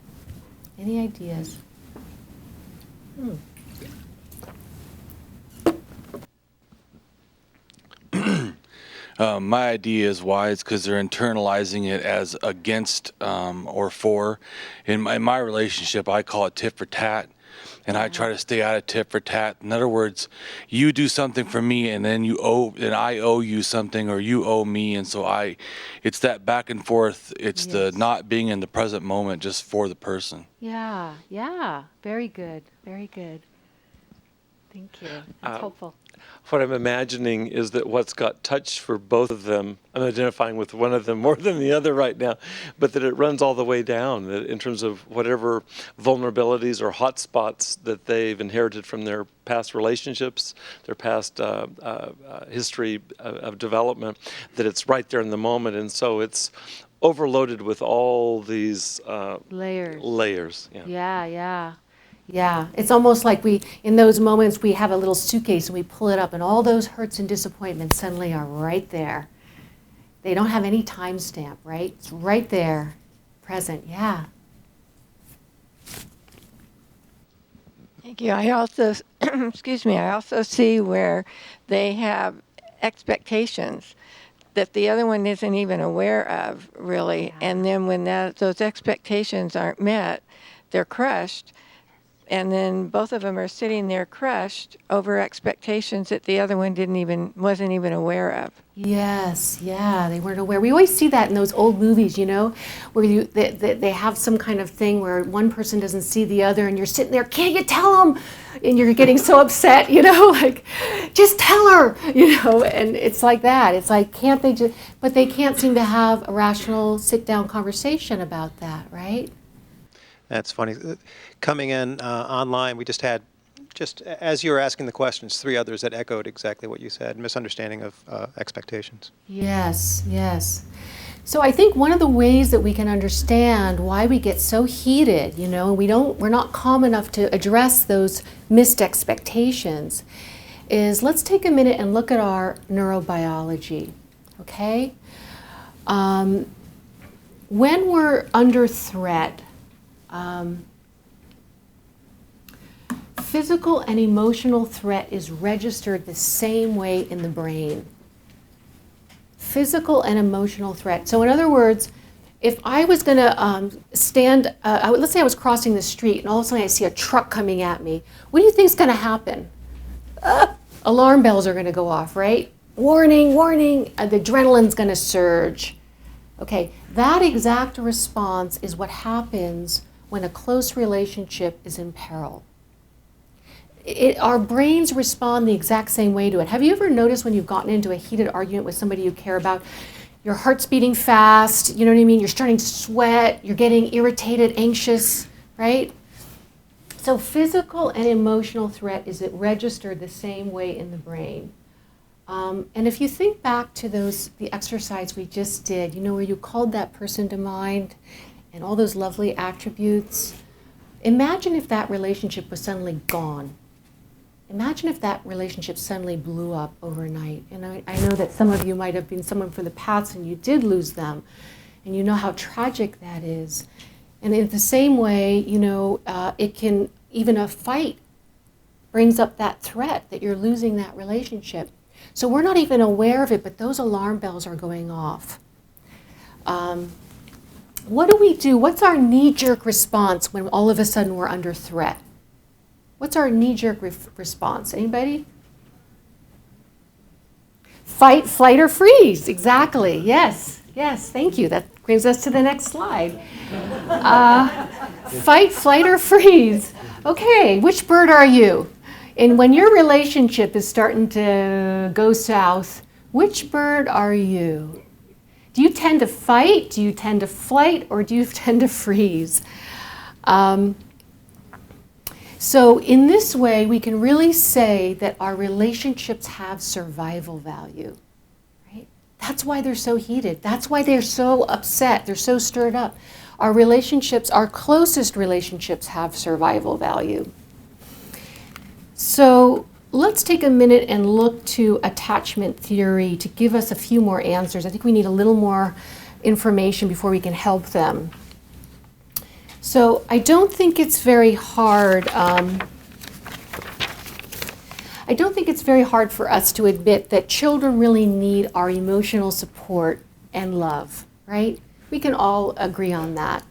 Any ideas? My idea is why it's because they're internalizing it as against or for. In my relationship, I call it tit for tat, and I try to stay out of tit for tat. In other words, you do something for me, and then I owe you something, or you owe me, and so it's that back and forth. It's the not being in the present moment just for the person. Yeah, very good, very good. Thank you. That's hopeful. What I'm imagining is that what's got touched for both of them, I'm identifying with one of them more than the other right now, but that it runs all the way down that in terms of whatever vulnerabilities or hot spots that they've inherited from their past relationships, their past history of development, that it's right there in the moment. And so it's overloaded with all these layers. Yeah. Yeah, yeah. Yeah, it's almost like in those moments, we have a little suitcase and we pull it up, and all those hurts and disappointments suddenly are right there. They don't have any timestamp, right? It's right there, present, yeah. Thank you. I also, excuse me, I also see where they have expectations that the other one isn't even aware of, really. Yeah. And then when those expectations aren't met, they're crushed. And then both of them are sitting there crushed over expectations that the other one wasn't even aware of. Yes, yeah, they weren't aware. We always see that in those old movies, where they have some kind of thing where one person doesn't see the other, and you're sitting there, can't you tell them? And you're getting so upset, like, just tell her, and it's like that. It's like, can't they just, but they can't seem to have a rational sit-down conversation about that, right? That's funny. Coming in online, we just had, as you were asking the questions, 3 others that echoed exactly what you said, misunderstanding of expectations. Yes, yes. So I think one of the ways that we can understand why we get so heated, and we're not calm enough to address those missed expectations, is let's take a minute and look at our neurobiology, okay? When we're under threat, physical and emotional threat is registered the same way in the brain. Physical and emotional threat. So in other words, if I was going to stand, let's say I was crossing the street and all of a sudden I see a truck coming at me, what do you think is going to happen? Alarm bells are going to go off, right? Warning, warning, the adrenaline's going to surge. Okay, that exact response is what happens when a close relationship is in peril. Our brains respond the exact same way to it. Have you ever noticed when you've gotten into a heated argument with somebody you care about, your heart's beating fast, you know what I mean? You're starting to sweat, you're getting irritated, anxious, right? So physical and emotional threat is registered the same way in the brain. And if you think back to the exercise we just did, where you called that person to mind and all those lovely attributes, imagine if that relationship was suddenly gone. Imagine if that relationship suddenly blew up overnight. And I know that some of you might have been someone from the past and you did lose them. And you know how tragic that is. And in the same way, it can, even a fight brings up that threat that you're losing that relationship. So we're not even aware of it, but those alarm bells are going off. What do we do? What's our knee-jerk response when all of a sudden we're under threat? What's our knee-jerk response? Anybody? Fight, flight, or freeze. Exactly. Yes. Yes. Thank you. That brings us to the next slide. Fight, flight, or freeze. Okay. Which bird are you? And when your relationship is starting to go south, which bird are you? Do you tend to fight? Do you tend to flight? Or do you tend to freeze? So in this way, we can really say that our relationships have survival value, right? That's why they're so heated. That's why they're so upset. They're so stirred up. Our relationships, our closest relationships, have survival value. So let's take a minute and look to attachment theory to give us a few more answers. I think we need a little more information before we can help them. So I don't think it's very hard. I don't think it's very hard for us to admit that children really need our emotional support and love, right? We can all agree on that.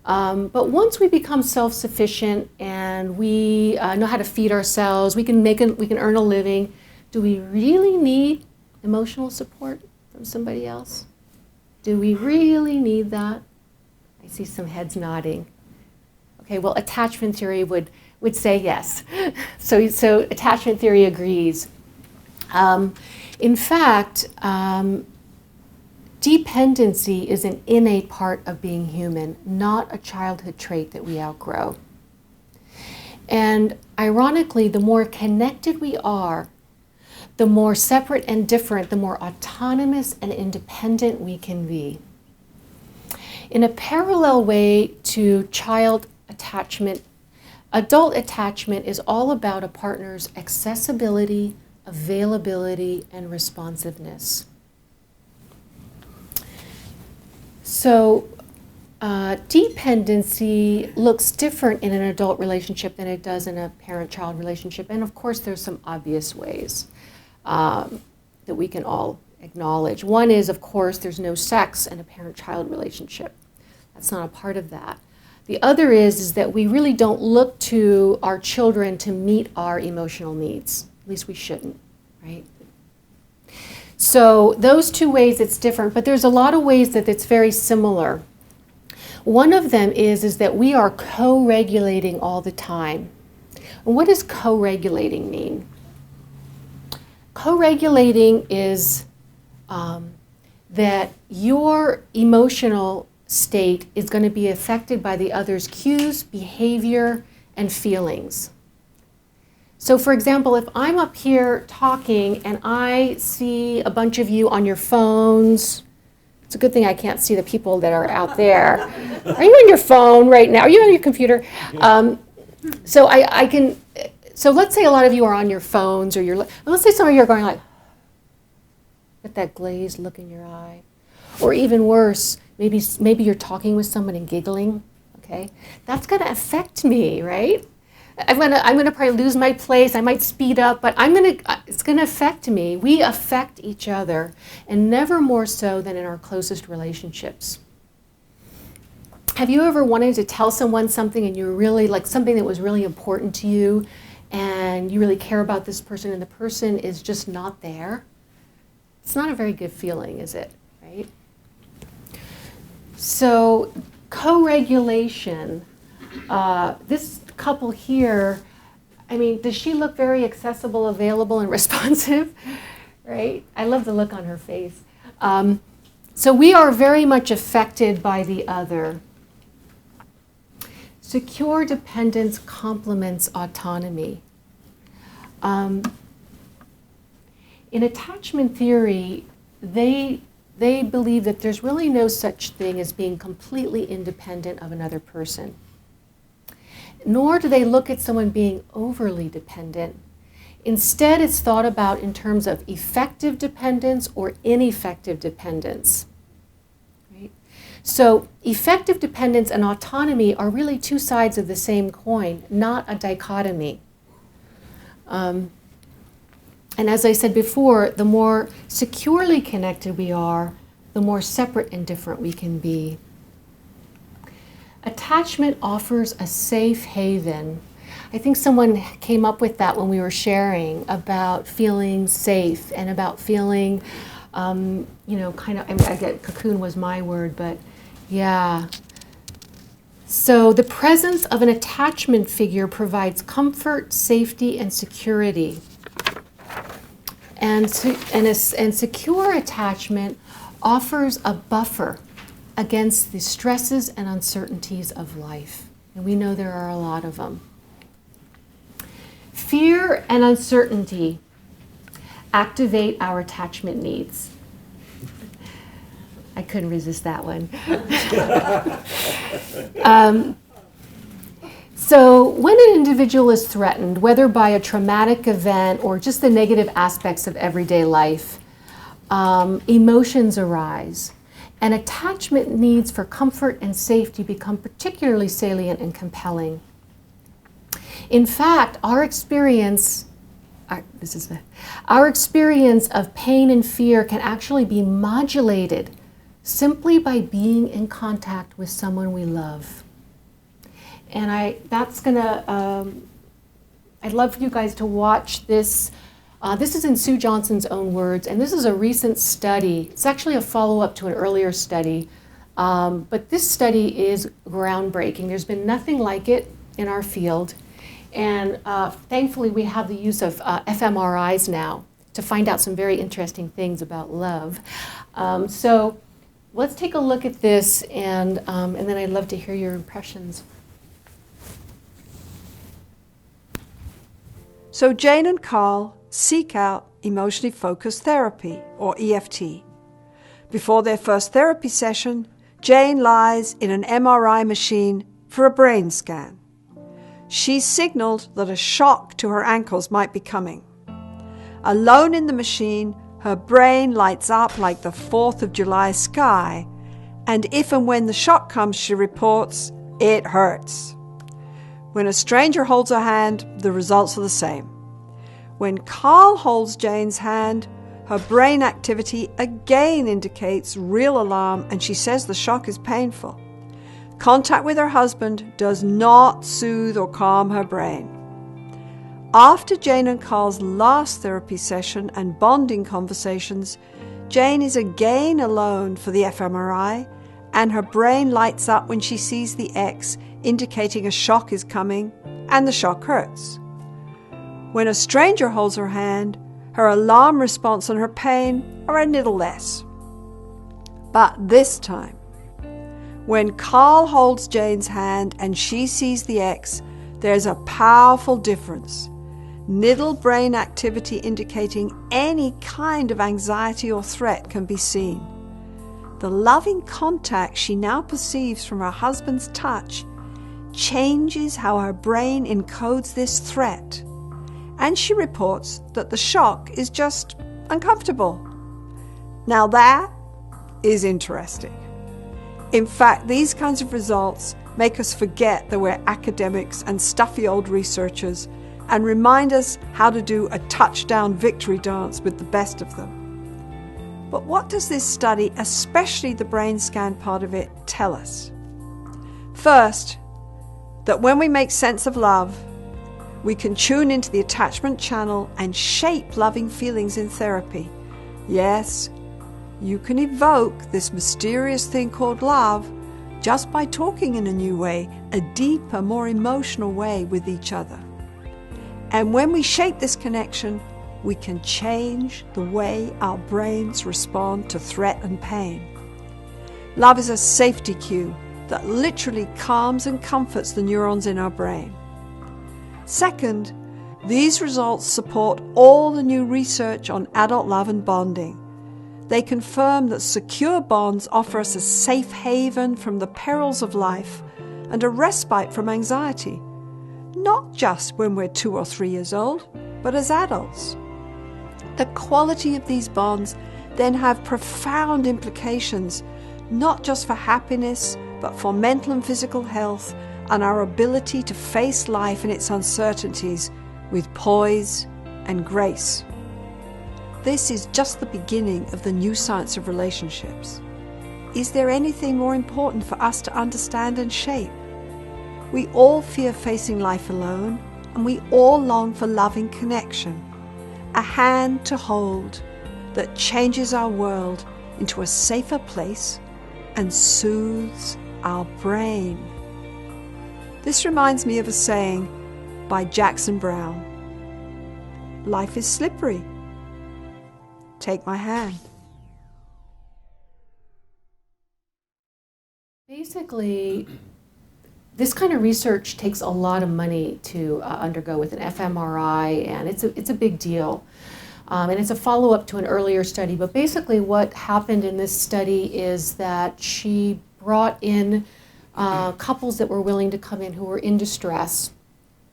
But once we become self-sufficient and we know how to feed ourselves, we can earn a living. Do we really need emotional support from somebody else? Do we really need that? I see some heads nodding. Okay, well, attachment theory would would say yes. So attachment theory agrees. In fact, dependency is an innate part of being human, not a childhood trait that we outgrow. And ironically, the more connected we are, the more separate and different, the more autonomous and independent we can be. In a parallel way to child attachment, adult attachment is all about a partner's accessibility, availability, and responsiveness. So dependency looks different in an adult relationship than it does in a parent-child relationship. And of course, there's some obvious ways that we can all acknowledge. One is, of course, there's no sex in a parent-child relationship. That's not a part of that. The other is that we really don't look to our children to meet our emotional needs. At least we shouldn't, right? So those two ways it's different, but there's a lot of ways that it's very similar. One of them is that we are co-regulating all the time. And what does co-regulating mean? Co-regulating is that your emotional state is going to be affected by the other's cues, behavior, and feelings. So for example, if I'm up here talking and I see a bunch of you on your phones, it's a good thing I can't see the people that are out there. Are you on your phone right now? Are you on your computer? So I can, so let's say a lot of you are on your phones, or let's say some of you are going like, with that glazed look in your eye. Or even worse, maybe you're talking with someone and giggling, okay? That's gonna affect me, right? I'm gonna probably lose my place, I might speed up, but it's gonna affect me. We affect each other, and never more so than in our closest relationships. Have you ever wanted to tell someone something and you're really, like something that was really important to you, and you really care about this person and the person is just not there? It's not a very good feeling, is it, right? So co-regulation, this couple here, I mean, does she look very accessible, available, and responsive? Right? I love the look on her face. So we are very much affected by the other. Secure dependence complements autonomy. In attachment theory, they believe that there's really no such thing as being completely independent of another person. Nor do they look at someone being overly dependent. Instead, it's thought about in terms of effective dependence or ineffective dependence. Right? So effective dependence and autonomy are really two sides of the same coin, not a dichotomy. And as I said before, the more securely connected we are, the more separate and different we can be. Attachment offers a safe haven. I think someone came up with that when we were sharing about feeling safe and about feeling, kind of, I get cocoon was my word, but yeah. So the presence of an attachment figure provides comfort, safety, and security. And secure attachment offers a buffer against the stresses and uncertainties of life. And we know there are a lot of them. Fear and uncertainty activate our attachment needs. I couldn't resist that one. So when an individual is threatened, whether by a traumatic event or just the negative aspects of everyday life, emotions arise, and attachment needs for comfort and safety become particularly salient and compelling. In fact, our experience of pain and fear can actually be modulated simply by being in contact with someone we love. And I'd love for you guys to watch this. This is in Sue Johnson's own words, and this is a recent study. It's actually a follow-up to an earlier study, but this study is groundbreaking. There's been nothing like it in our field, And thankfully, we have the use of fMRIs now to find out some very interesting things about love. So let's take a look at this, and then I'd love to hear your impressions. So Jane and Carl seek out emotionally focused therapy, or EFT. Before their first therapy session, Jane lies in an MRI machine for a brain scan. She signaled that a shock to her ankles might be coming. Alone in the machine, her brain lights up like the 4th of July sky, and if and when the shock comes, she reports, it hurts. When a stranger holds her hand, the results are the same. When Carl holds Jane's hand, her brain activity again indicates real alarm, and she says the shock is painful. Contact with her husband does not soothe or calm her brain. After Jane and Carl's last therapy session and bonding conversations, Jane is again alone for the fMRI, and her brain lights up when she sees the X, indicating a shock is coming, and the shock hurts. When a stranger holds her hand, her alarm response and her pain are a little less. But this time, when Carl holds Jane's hand and she sees the X, there's a powerful difference. Nidal brain activity indicating any kind of anxiety or threat can be seen. The loving contact she now perceives from her husband's touch changes how her brain encodes this threat, and she reports that the shock is just uncomfortable. Now that is interesting. In fact, these kinds of results make us forget that we're academics and stuffy old researchers, and remind us how to do a touchdown victory dance with the best of them. But what does this study, especially the brain scan part of it, tell us? First, that when we make sense of love, we can tune into the attachment channel and shape loving feelings in therapy. Yes, you can evoke this mysterious thing called love just by talking in a new way, a deeper, more emotional way with each other. And when we shape this connection, we can change the way our brains respond to threat and pain. Love is a safety cue that literally calms and comforts the neurons in our brain. Second, these results support all the new research on adult love and bonding. They confirm that secure bonds offer us a safe haven from the perils of life and a respite from anxiety, not just when we're 2 or 3 years old, but as adults. The quality of these bonds then have profound implications, not just for happiness, but for mental and physical health and our ability to face life and its uncertainties with poise and grace. This is just the beginning of the new science of relationships. Is there anything more important for us to understand and shape? We all fear facing life alone, and we all long for loving connection, a hand to hold that changes our world into a safer place and soothes our brain. This reminds me of a saying by Jackson Brown: life is slippery. Take my hand. Basically, this kind of research takes a lot of money to undergo with an fMRI, and it's a big deal. And it's a follow-up to an earlier study. But basically what happened in this study is that she brought in couples that were willing to come in who were in distress,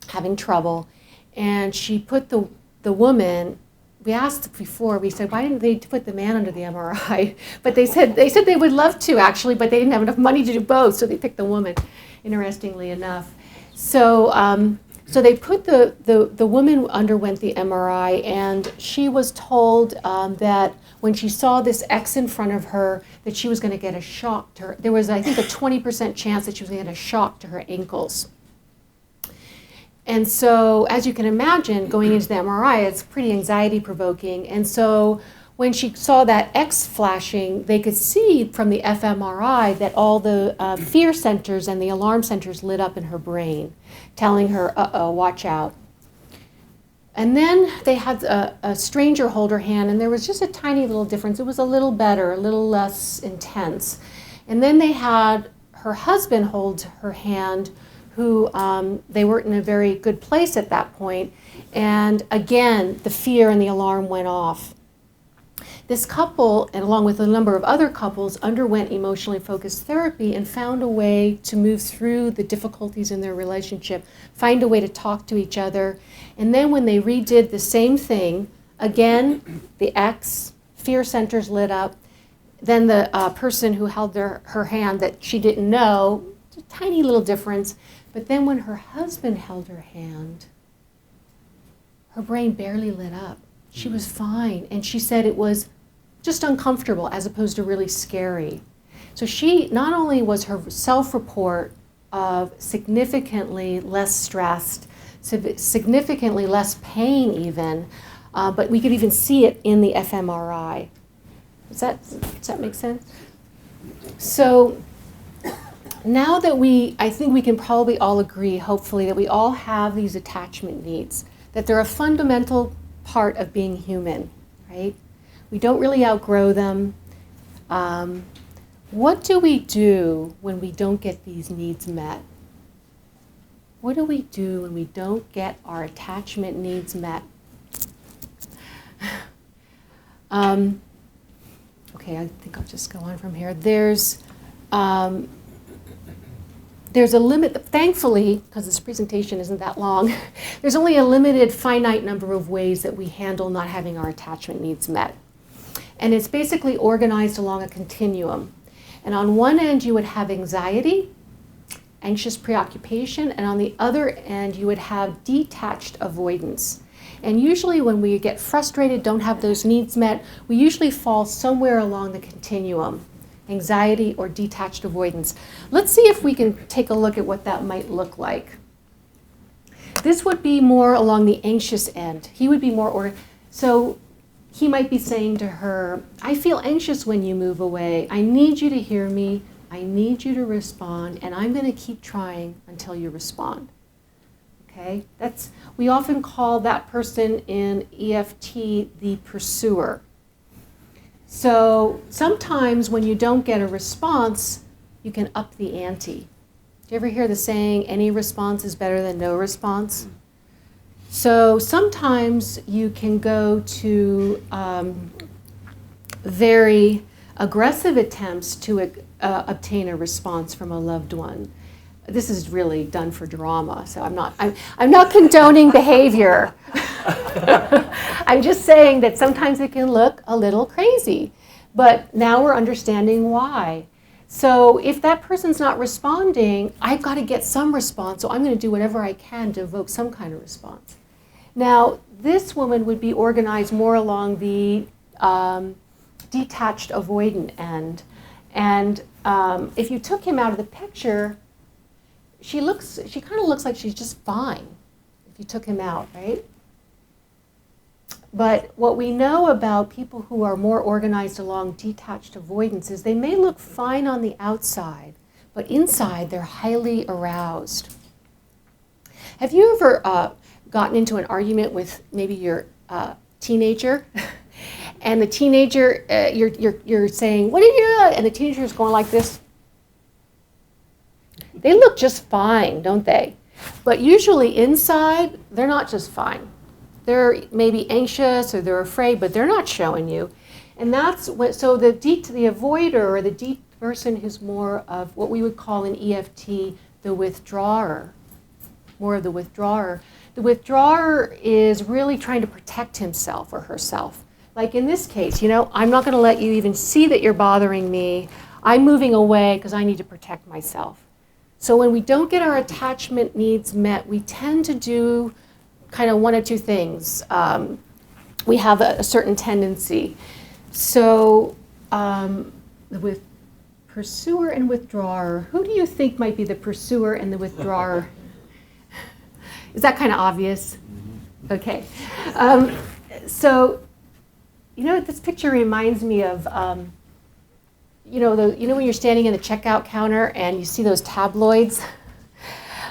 having trouble, and she put the woman. We asked before, we said, why didn't they put the man under the MRI? But they said they would love to, actually, but they didn't have enough money to do both, so they picked the woman, interestingly enough. So so they put the woman underwent the MRI, and she was told that when she saw this X in front of her, that she was going to get a shock to her. There was, I think, a 20% chance that she was going to get a shock to her ankles. And so, as you can imagine, going into the MRI, it's pretty anxiety-provoking. And so when she saw that X flashing, they could see from the fMRI that all the fear centers and the alarm centers lit up in her brain, telling her, uh-oh, watch out. And then they had a stranger hold her hand, and there was just a tiny little difference. It was a little better, a little less intense. And then they had her husband hold her hand, who they weren't in a very good place at that point. And again, the fear and the alarm went off. This couple, and along with a number of other couples, underwent emotionally focused therapy and found a way to move through the difficulties in their relationship, find a way to talk to each other. And then when they redid the same thing, again, the X, fear centers lit up. Then the person who held her hand that she didn't know, a tiny little difference. But then when her husband held her hand, her brain barely lit up. She was fine. And she said it was just uncomfortable as opposed to really scary. So she, not only was her self-report of significantly less stressed, significantly less pain even, but we could even see it in the fMRI. Does that make sense? So now that I think we can probably all agree, hopefully, that we all have these attachment needs, that they're a fundamental part of being human, right? We don't really outgrow them. What do we do when we don't get these needs met? What do we do when we don't get our attachment needs met? Okay, I think I'll just go on from here. There's a limit, thankfully, because this presentation isn't that long, there's only a limited finite number of ways that we handle not having our attachment needs met. And it's basically organized along a continuum. And on one end, you would have anxiety, anxious preoccupation, and on the other end, you would have detached avoidance. And usually when we get frustrated, don't have those needs met, we usually fall somewhere along the continuum, anxiety or detached avoidance. Let's see if we can take a look at what that might look like. This would be more along the anxious end. He would be more, so he might be saying to her, I feel anxious when you move away. I need you to hear me. I need you to respond, and I'm going to keep trying until you respond. Okay? We often call that person in EFT the pursuer. So sometimes when you don't get a response, you can up the ante. Do you ever hear the saying, any response is better than no response? So sometimes you can go to very aggressive attempts to obtain a response from a loved one. This is really done for drama, so I'm not condoning behavior. I'm just saying that sometimes it can look a little crazy, but now we're understanding why. So if that person's not responding, I've got to get some response, so I'm going to do whatever I can to evoke some kind of response. Now, this woman would be organized more along the detached avoidant end. And if you took him out of the picture, she kind of looks like she's just fine if you took him out, right? But what we know about people who are more organized along detached avoidance is they may look fine on the outside, but inside they're highly aroused. Have you ever gotten into an argument with maybe your teenager? And the teenager, you're saying, what are you doing? And the teenager is going like this. They look just fine, don't they? But usually inside, they're not just fine. They're maybe anxious or they're afraid, but they're not showing you. And that's what, so the avoider or the deep person who's more of what we would call in EFT the withdrawer, more of the withdrawer. The withdrawer is really trying to protect himself or herself. Like in this case, I'm not going to let you even see that you're bothering me. I'm moving away because I need to protect myself. So when we don't get our attachment needs met, we tend to do kind of one of two things. We have a certain tendency. So with pursuer and withdrawer, who do you think might be the pursuer and the withdrawer? Is that kind of obvious? Okay. So this picture reminds me of, when you're standing in the checkout counter and you see those tabloids,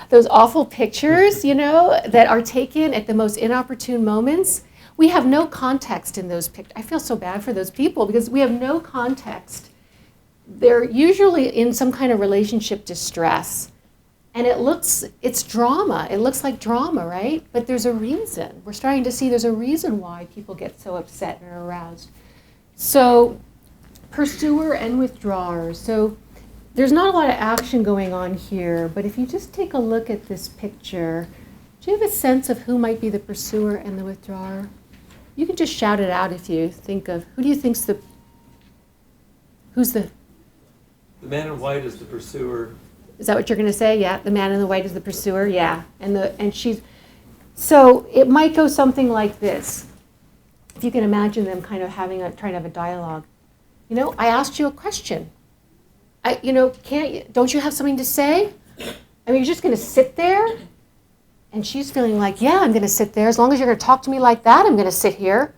those awful pictures, that are taken at the most inopportune moments. We have no context in those pictures. I feel so bad for those people because we have no context. They're usually in some kind of relationship distress. And it's drama. It looks like drama, right? But there's a reason. We're starting to see there's a reason why people get so upset and aroused. So, pursuer and withdrawer. So, there's not a lot of action going on here, but if you just take a look at this picture, do you have a sense of who might be the pursuer and the withdrawer? You can just shout it out if you think of, who do you think's who's the? The man in white is the pursuer. Is that what you're going to say? Yeah, the man in the white is the pursuer. Yeah, so it might go something like this. If you can imagine them kind of trying to have a dialogue. I asked you a question. Don't you have something to say? I mean, you're just going to sit there? And she's feeling like, yeah, I'm going to sit there. As long as you're going to talk to me like that, I'm going to sit here.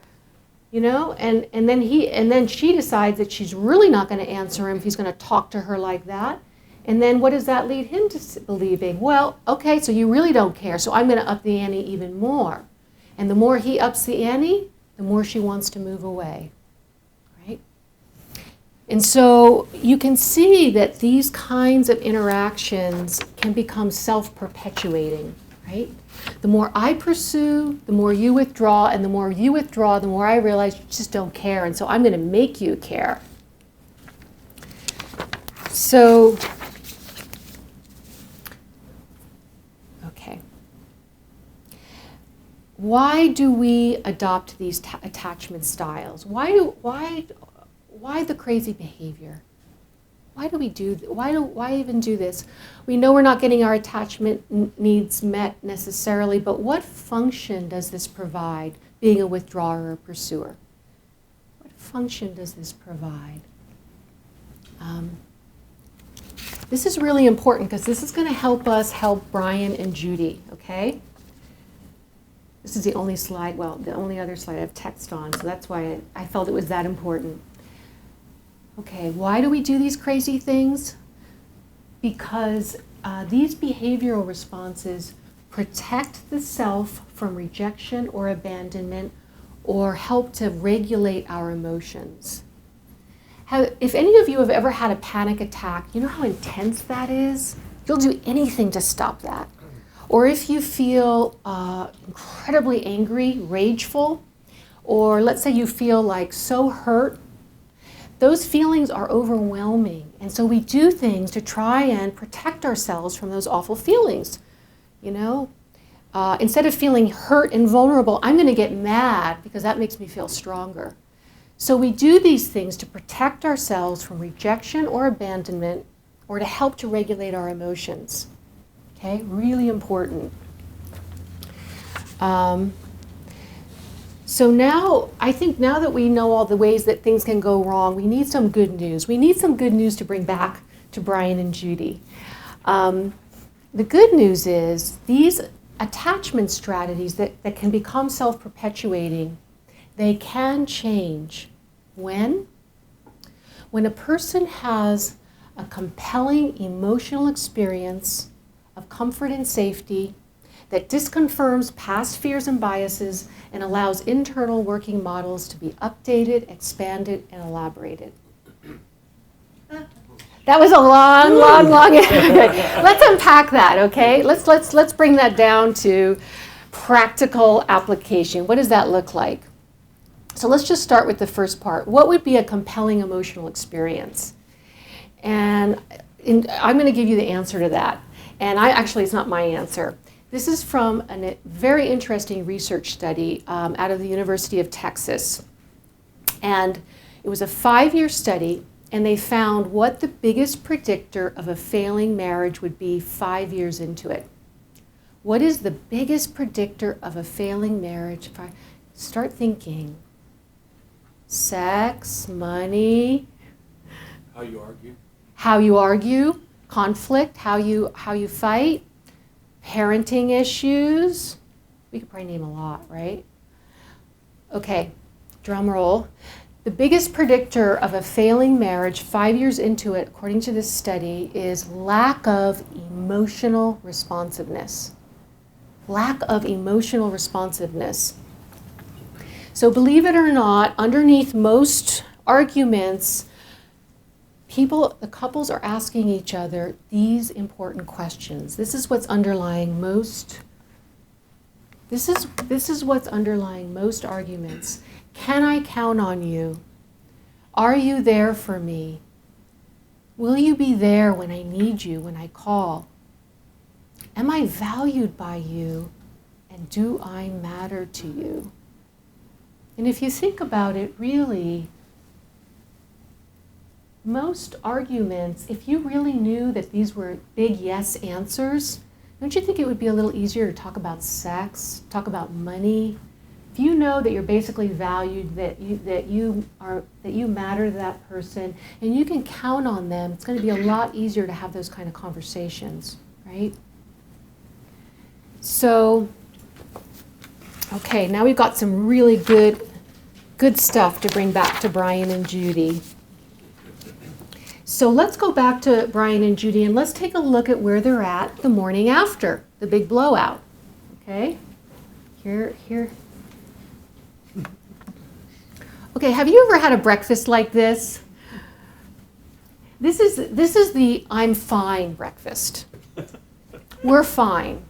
And then she decides that she's really not going to answer him if he's going to talk to her like that. And then what does that lead him to believing? Well, okay, so you really don't care, so I'm going to up the ante even more. And the more he ups the ante, the more she wants to move away, right? And so you can see that these kinds of interactions can become self-perpetuating, right? The more I pursue, the more you withdraw, and the more you withdraw, the more I realize you just don't care, and so I'm going to make you care. So, okay. Why do we adopt these attachment styles? Why the crazy behavior? Why even do this? We know we're not getting our attachment needs met necessarily, but what function does this provide, being a withdrawer or pursuer? What function does this provide? This is really important because this is going to help us help Brian and Judy, okay? This is the only slide, well, the only other slide I have text on, so that's why I felt it was that important. Okay, why do we do these crazy things? Because these behavioral responses protect the self from rejection or abandonment or help to regulate our emotions. If any of you have ever had a panic attack, you know how intense that is? You'll do anything to stop that. Or if you feel incredibly angry, rageful, or let's say you feel like so hurt, those feelings are overwhelming. And so we do things to try and protect ourselves from those awful feelings. Instead of feeling hurt and vulnerable, I'm going to get mad because that makes me feel stronger. So we do these things to protect ourselves from rejection or abandonment or to help to regulate our emotions. Okay, really important. So now, I think now that we know all the ways that things can go wrong, we need some good news. We need some good news to bring back to Brian and Judy. The good news is these attachment strategies that can become self-perpetuating, they can change. When a person has a compelling emotional experience of comfort and safety that disconfirms past fears and biases and allows internal working models to be updated, expanded, and elaborated. That was a long. Let's unpack that, okay? Let's bring that down to practical application. What does that look like? So let's just start with the first part. What would be a compelling emotional experience? And I'm going to give you the answer to that. And actually, it's not my answer. This is from a very interesting research study out of the University of Texas. And it was a 5-year study, and they found what the biggest predictor of a failing marriage would be 5 years into it. What is the biggest predictor of a failing marriage? Start thinking. Sex, money. How you argue. How you argue, conflict, how you fight, parenting issues. We could probably name a lot, right? Okay, drum roll, the biggest predictor of a failing marriage 5 years into it, according to this study, is lack of emotional responsiveness. Lack of emotional responsiveness. So believe it or not, underneath most arguments, the couples are asking each other these important questions. This is what's underlying most. This is what's underlying most arguments. Can I count on you? Are you there for me? Will you be there when I need you, when I call? Am I valued by you? And do I matter to you? And if you think about it, really, most arguments, if you really knew that these were big yes answers, don't you think it would be a little easier to talk about sex, talk about money? If you know that you're basically valued, that you matter to that person, and you can count on them, it's going to be a lot easier to have those kind of conversations, right? So, okay, now we've got some really good stuff to bring back to Brian and Judy. So let's go back to Brian and Judy and let's take a look at where they're at the morning after the big blowout. Okay? Here. Okay, have you ever had a breakfast like this? This is the I'm fine breakfast. We're fine.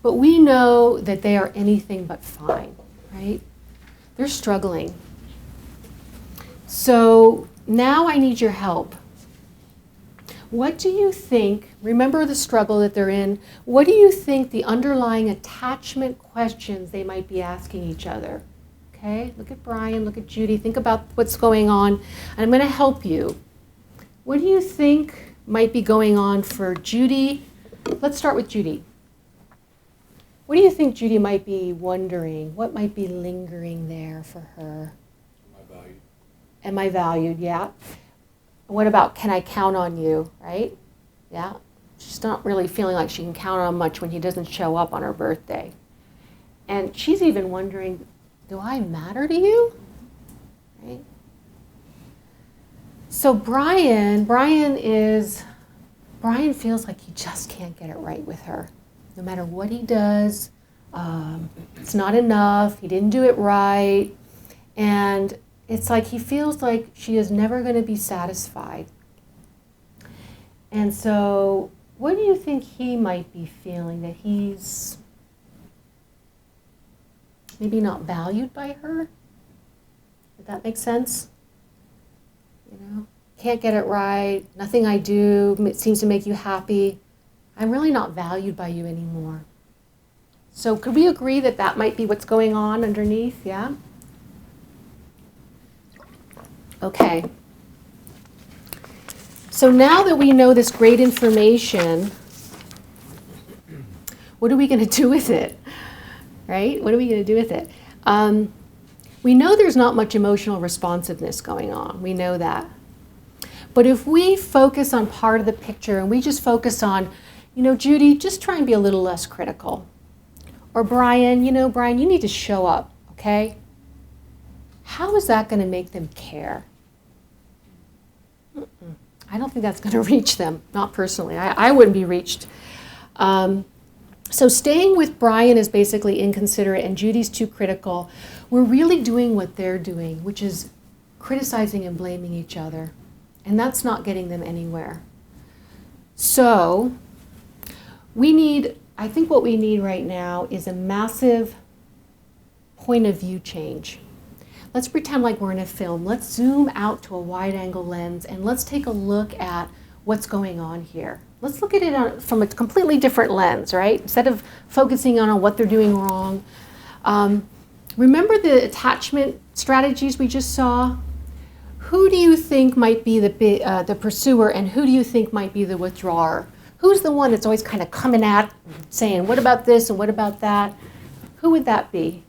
But we know that they are anything but fine, right? They're struggling. So now I need your help. What do you think, remember the struggle that they're in, what do you think the underlying attachment questions they might be asking each other? Okay, look at Brian, look at Judy, think about what's going on. I'm going to help you. What do you think might be going on for Judy? Let's start with Judy. What do you think Judy might be wondering? What might be lingering there for her? Am I valued? Yeah. What about can I count on you, right? Yeah. She's not really feeling like she can count on much when he doesn't show up on her birthday. And she's even wondering, do I matter to you? Right? So Brian feels like he just can't get it right with her. No matter what he does, it's not enough, he didn't do it right. And it's like he feels like she is never going to be satisfied. And so what do you think he might be feeling? That he's maybe not valued by her? Did that make sense? You know, can't get it right, nothing I do seems to make you happy. I'm really not valued by you anymore. So could we agree that that might be what's going on underneath? Yeah? Okay. So now that we know this great information, what are we going to do with it? Right? What are we going to do with it? We know there's not much emotional responsiveness going on. We know that. But if we focus on part of the picture and we just focus on, Judy, just try and be a little less critical. Or Brian, Brian, you need to show up, okay? How is that going to make them care? I don't think that's going to reach them, not personally. I wouldn't be reached. So staying with Brian is basically inconsiderate and Judy's too critical. We're really doing what they're doing, which is criticizing and blaming each other. And that's not getting them anywhere. So I think what we need right now is a massive point of view change. Let's pretend like we're in a film. Let's zoom out to a wide angle lens and let's take a look at what's going on here. Let's look at it from a completely different lens, right? Instead of focusing on what they're doing wrong. Remember the attachment strategies we just saw? Who do you think might be the pursuer and who do you think might be the withdrawer? Who's the one that's always kind of coming at, saying, what about this and what about that? Who would that be?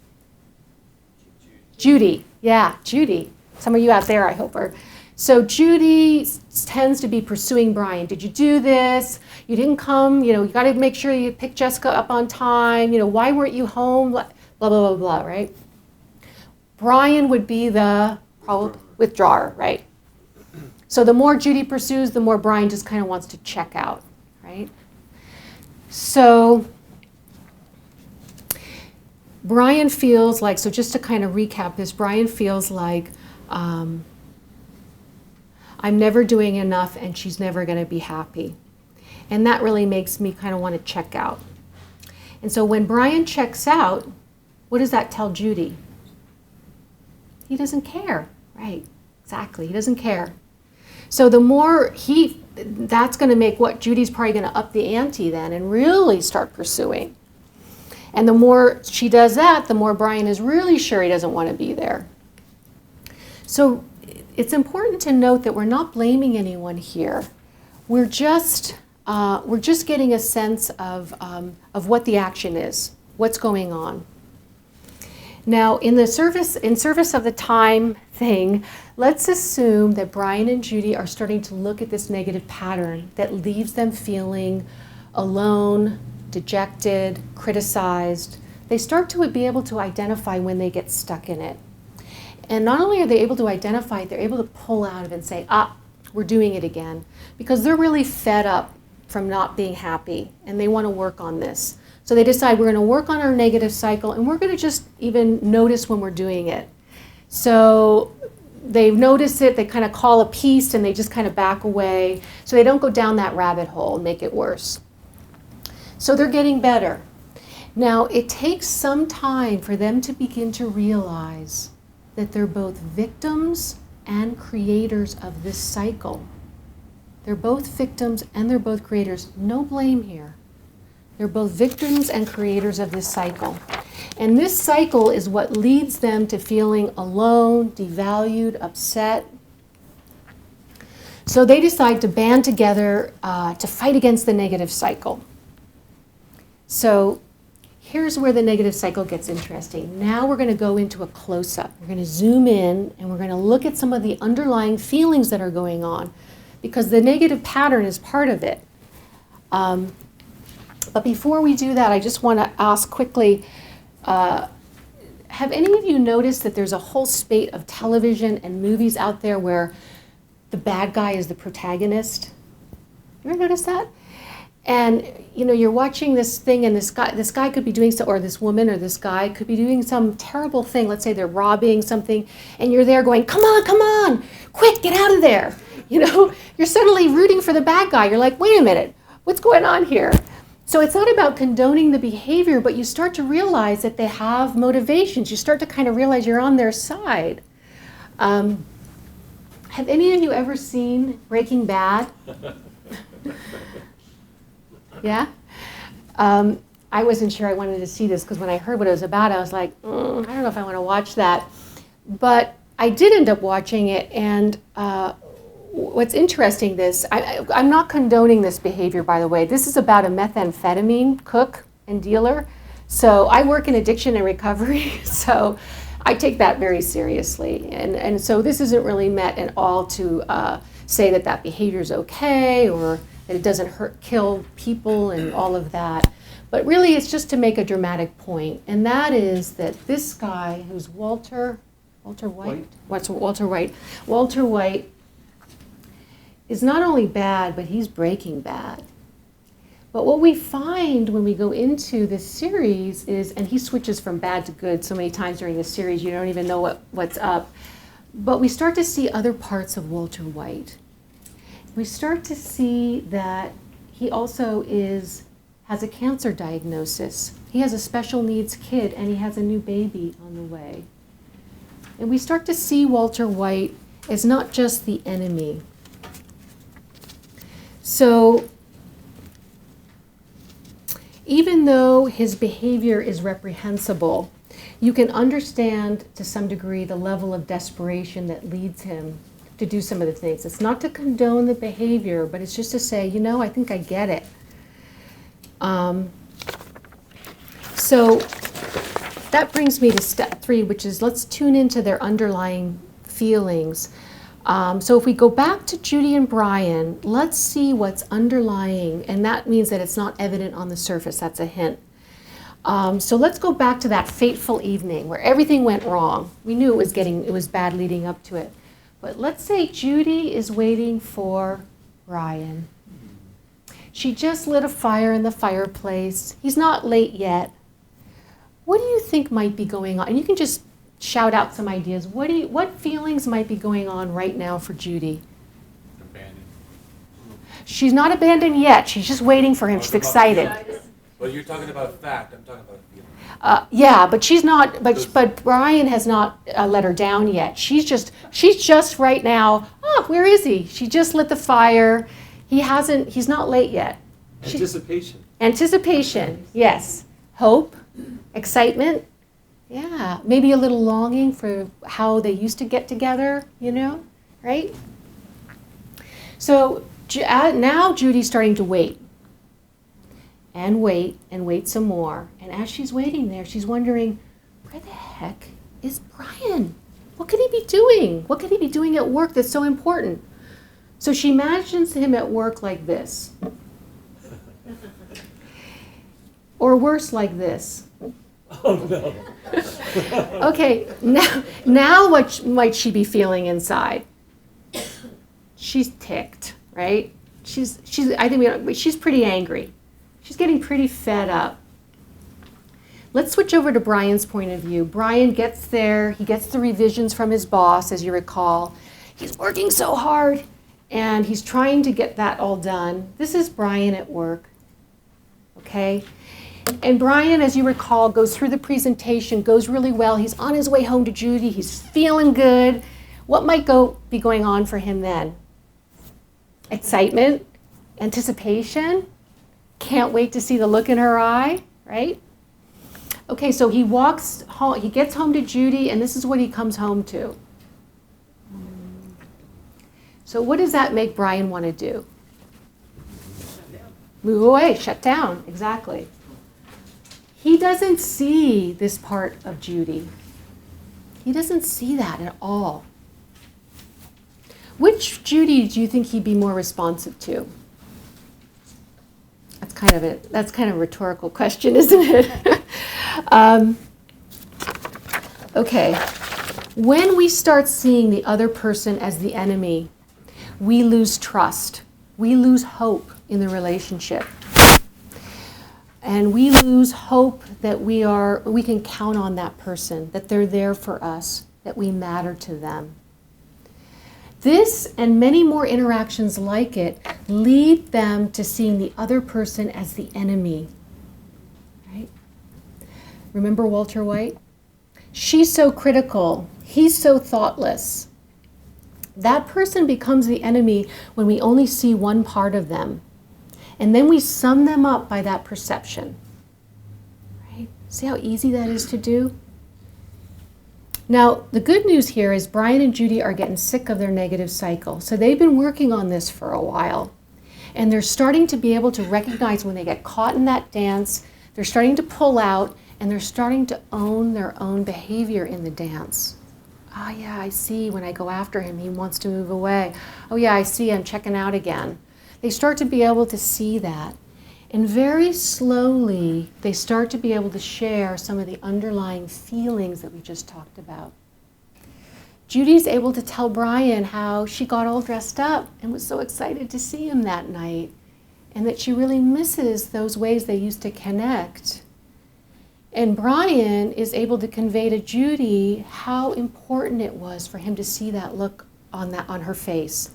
Judy. Yeah, Judy. Some of you out there, I hope, are. So Judy tends to be pursuing Brian. Did you do this? You didn't come. You got to make sure you pick Jessica up on time. Why weren't you home? Blah, blah, blah, blah, right? Brian would be the probably withdrawer, right? So the more Judy pursues, the more Brian just kind of wants to check out, right? So Brian feels like, so just to kind of recap this, Brian feels like I'm never doing enough and she's never going to be happy. And that really makes me kind of want to check out. And so when Brian checks out, what does that tell Judy? He doesn't care, right? Exactly, he doesn't care. So the more that's going to make what Judy's probably going to up the ante then and really start pursuing. And the more she does that, the more Brian is really sure he doesn't want to be there. So it's important to note that we're not blaming anyone here. We're just getting a sense of what the action is, what's going on. Now, in service of the time thing, let's assume that Brian and Judy are starting to look at this negative pattern that leaves them feeling alone, dejected, criticized. They start to be able to identify when they get stuck in it. And not only are they able to identify it, they're able to pull out of it and say, we're doing it again. Because they're really fed up from not being happy, and they want to work on this. So they decide we're going to work on our negative cycle, and we're going to just even notice when we're doing it. So they notice it, they kind of call a peace, and they just kind of back away. So they don't go down that rabbit hole and make it worse. So they're getting better. Now, it takes some time for them to begin to realize that they're both victims and creators of this cycle. They're both victims and they're both creators. No blame here. They're both victims and creators of this cycle. And this cycle is what leads them to feeling alone, devalued, upset. So they decide to band together to fight against the negative cycle. So here's where the negative cycle gets interesting. Now we're going to go into a close-up. We're going to zoom in and we're going to look at some of the underlying feelings that are going on, because the negative pattern is part of it. But before we do that, I just want to ask quickly, have any of you noticed that there's a whole spate of television and movies out there where the bad guy is the protagonist? You ever notice that? And you're watching this thing, and this guy could be doing so, or this woman or this guy could be doing some terrible thing. Let's say they're robbing something, and you're there going, come on, quick, get out of there. You're suddenly rooting for the bad guy. You're like, wait a minute, what's going on here? So it's not about condoning the behavior, but you start to realize that they have motivations. You start to kind of realize you're on their side. Have any of you ever seen Breaking Bad? Yeah? I wasn't sure I wanted to see this, because when I heard what it was about, I was like, I don't know if I want to watch that. But I did end up watching it, and what's interesting I'm not condoning this behavior, by the way. This is about a methamphetamine cook and dealer. So I work in addiction and recovery, so I take that very seriously. And so this isn't really meant at all to say that behavior is okay, or that it doesn't kill people and all of that. But really it's just to make a dramatic point. And that is that this guy, who's Walter White? Walter White is not only bad, but he's Breaking Bad. But what we find when we go into this series is, and he switches from bad to good so many times during the series, you don't even know what's up. But we start to see other parts of Walter White. We start to see that he also has a cancer diagnosis. He has a special needs kid, and he has a new baby on the way. And we start to see Walter White as not just the enemy. So even though his behavior is reprehensible, you can understand to some degree the level of desperation that leads him to do some of the things. It's not to condone the behavior, but it's just to say, I think I get it. So that brings me to step 3, which is let's tune into their underlying feelings. So if we go back to Judy and Brian, let's see what's underlying, and that means that it's not evident on the surface. That's a hint. So let's go back to that fateful evening where everything went wrong. We knew it was bad leading up to it. But let's say Judy is waiting for Brian. She just lit a fire in the fireplace. He's not late yet. What do you think might be going on? And you can just shout out some ideas. What feelings might be going on right now for Judy? Abandoned. She's not abandoned yet. She's just waiting for him. She's excited. Well, you're talking about a fact. I'm talking about a feeling. Yeah, but she's not. But Brian has not let her down yet. She's just right now. Oh, where is he? She just lit the fire. He's not late yet. Anticipation. Yes. Hope. Excitement. Yeah. Maybe a little longing for how they used to get together. Right? So now Judy's starting to wait. And wait some more. And as she's waiting there, she's wondering, where the heck is Brian? What could he be doing? What could he be doing at work that's so important? So she imagines him at work like this. Or worse, like this. Oh, no. Okay, now what might she be feeling inside? She's ticked, right? She's pretty angry. She's getting pretty fed up. Let's switch over to Brian's point of view. Brian gets there. He gets the revisions from his boss, as you recall. He's working so hard, and he's trying to get that all done. This is Brian at work, okay? And Brian, as you recall, goes through the presentation, goes really well. He's on his way home to Judy. He's feeling good. What might be going on for him then? Excitement, anticipation. Can't wait to see the look in her eye, right? Okay, so he walks home, he gets home to Judy, and this is what he comes home to. So what does that make Brian want to do? Move away, shut down, exactly. He doesn't see this part of Judy. He doesn't see that at all. Which Judy do you think he'd be more responsive to? That's kind of a rhetorical question, isn't it? Okay. When we start seeing the other person as the enemy, we lose trust. We lose hope in the relationship. And we lose hope that we can count on that person, that they're there for us, that we matter to them. This and many more interactions like it lead them to seeing the other person as the enemy. Right? Remember Walter White? She's so critical. He's so thoughtless. That person becomes the enemy when we only see one part of them. And then we sum them up by that perception. Right? See how easy that is to do? Now, the good news here is Brian and Judy are getting sick of their negative cycle. So they've been working on this for a while. And they're starting to be able to recognize when they get caught in that dance, they're starting to pull out, and they're starting to own their own behavior in the dance. Oh yeah, I see when I go after him, he wants to move away. Oh yeah, I see I'm checking out again. They start to be able to see that. And very slowly, they start to be able to share some of the underlying feelings that we just talked about. Judy's able to tell Brian how she got all dressed up and was so excited to see him that night, and that she really misses those ways they used to connect. And Brian is able to convey to Judy how important it was for him to see that look on her face.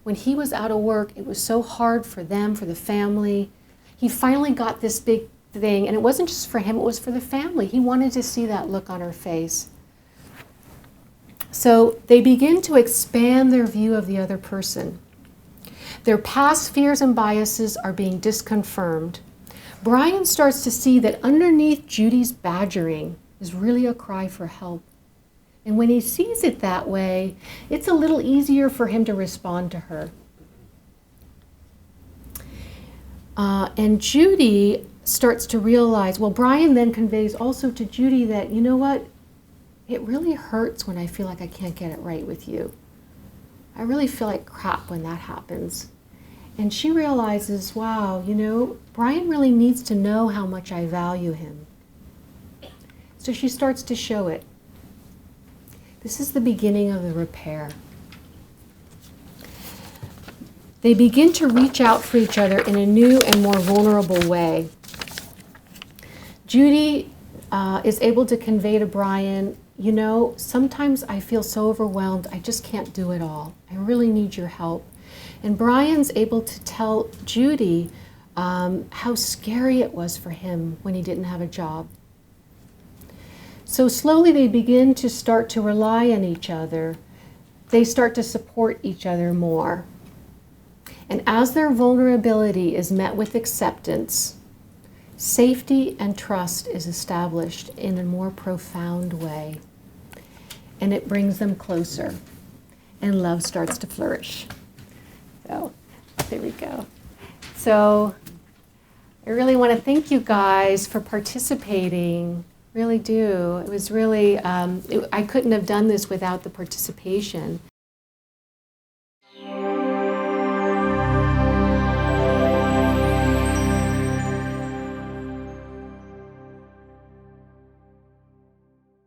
When he was out of work, it was so hard for them, for the family. He finally got this big thing, and it wasn't just for him, it was for the family. He wanted to see that look on her face. So they begin to expand their view of the other person. Their past fears and biases are being disconfirmed. Brian starts to see that underneath Judy's badgering is really a cry for help. And when he sees it that way, it's a little easier for him to respond to her. And Judy starts to realize, well, Brian then conveys also to Judy that, you know what? It really hurts when I feel like I can't get it right with you. I really feel like crap when that happens. And she realizes, wow, Brian really needs to know how much I value him. So she starts to show it. This is the beginning of the repair. They begin to reach out for each other in a new and more vulnerable way. Judy is able to convey to Brian, you know, sometimes I feel so overwhelmed, I just can't do it all. I really need your help. And Brian's able to tell Judy how scary it was for him when he didn't have a job. So slowly they begin to start to rely on each other. They start to support each other more. And as their vulnerability is met with acceptance, safety and trust is established in a more profound way. And it brings them closer. And love starts to flourish. So there we go. So I really want to thank you guys for participating. Really do. It was really, I couldn't have done this without the participation.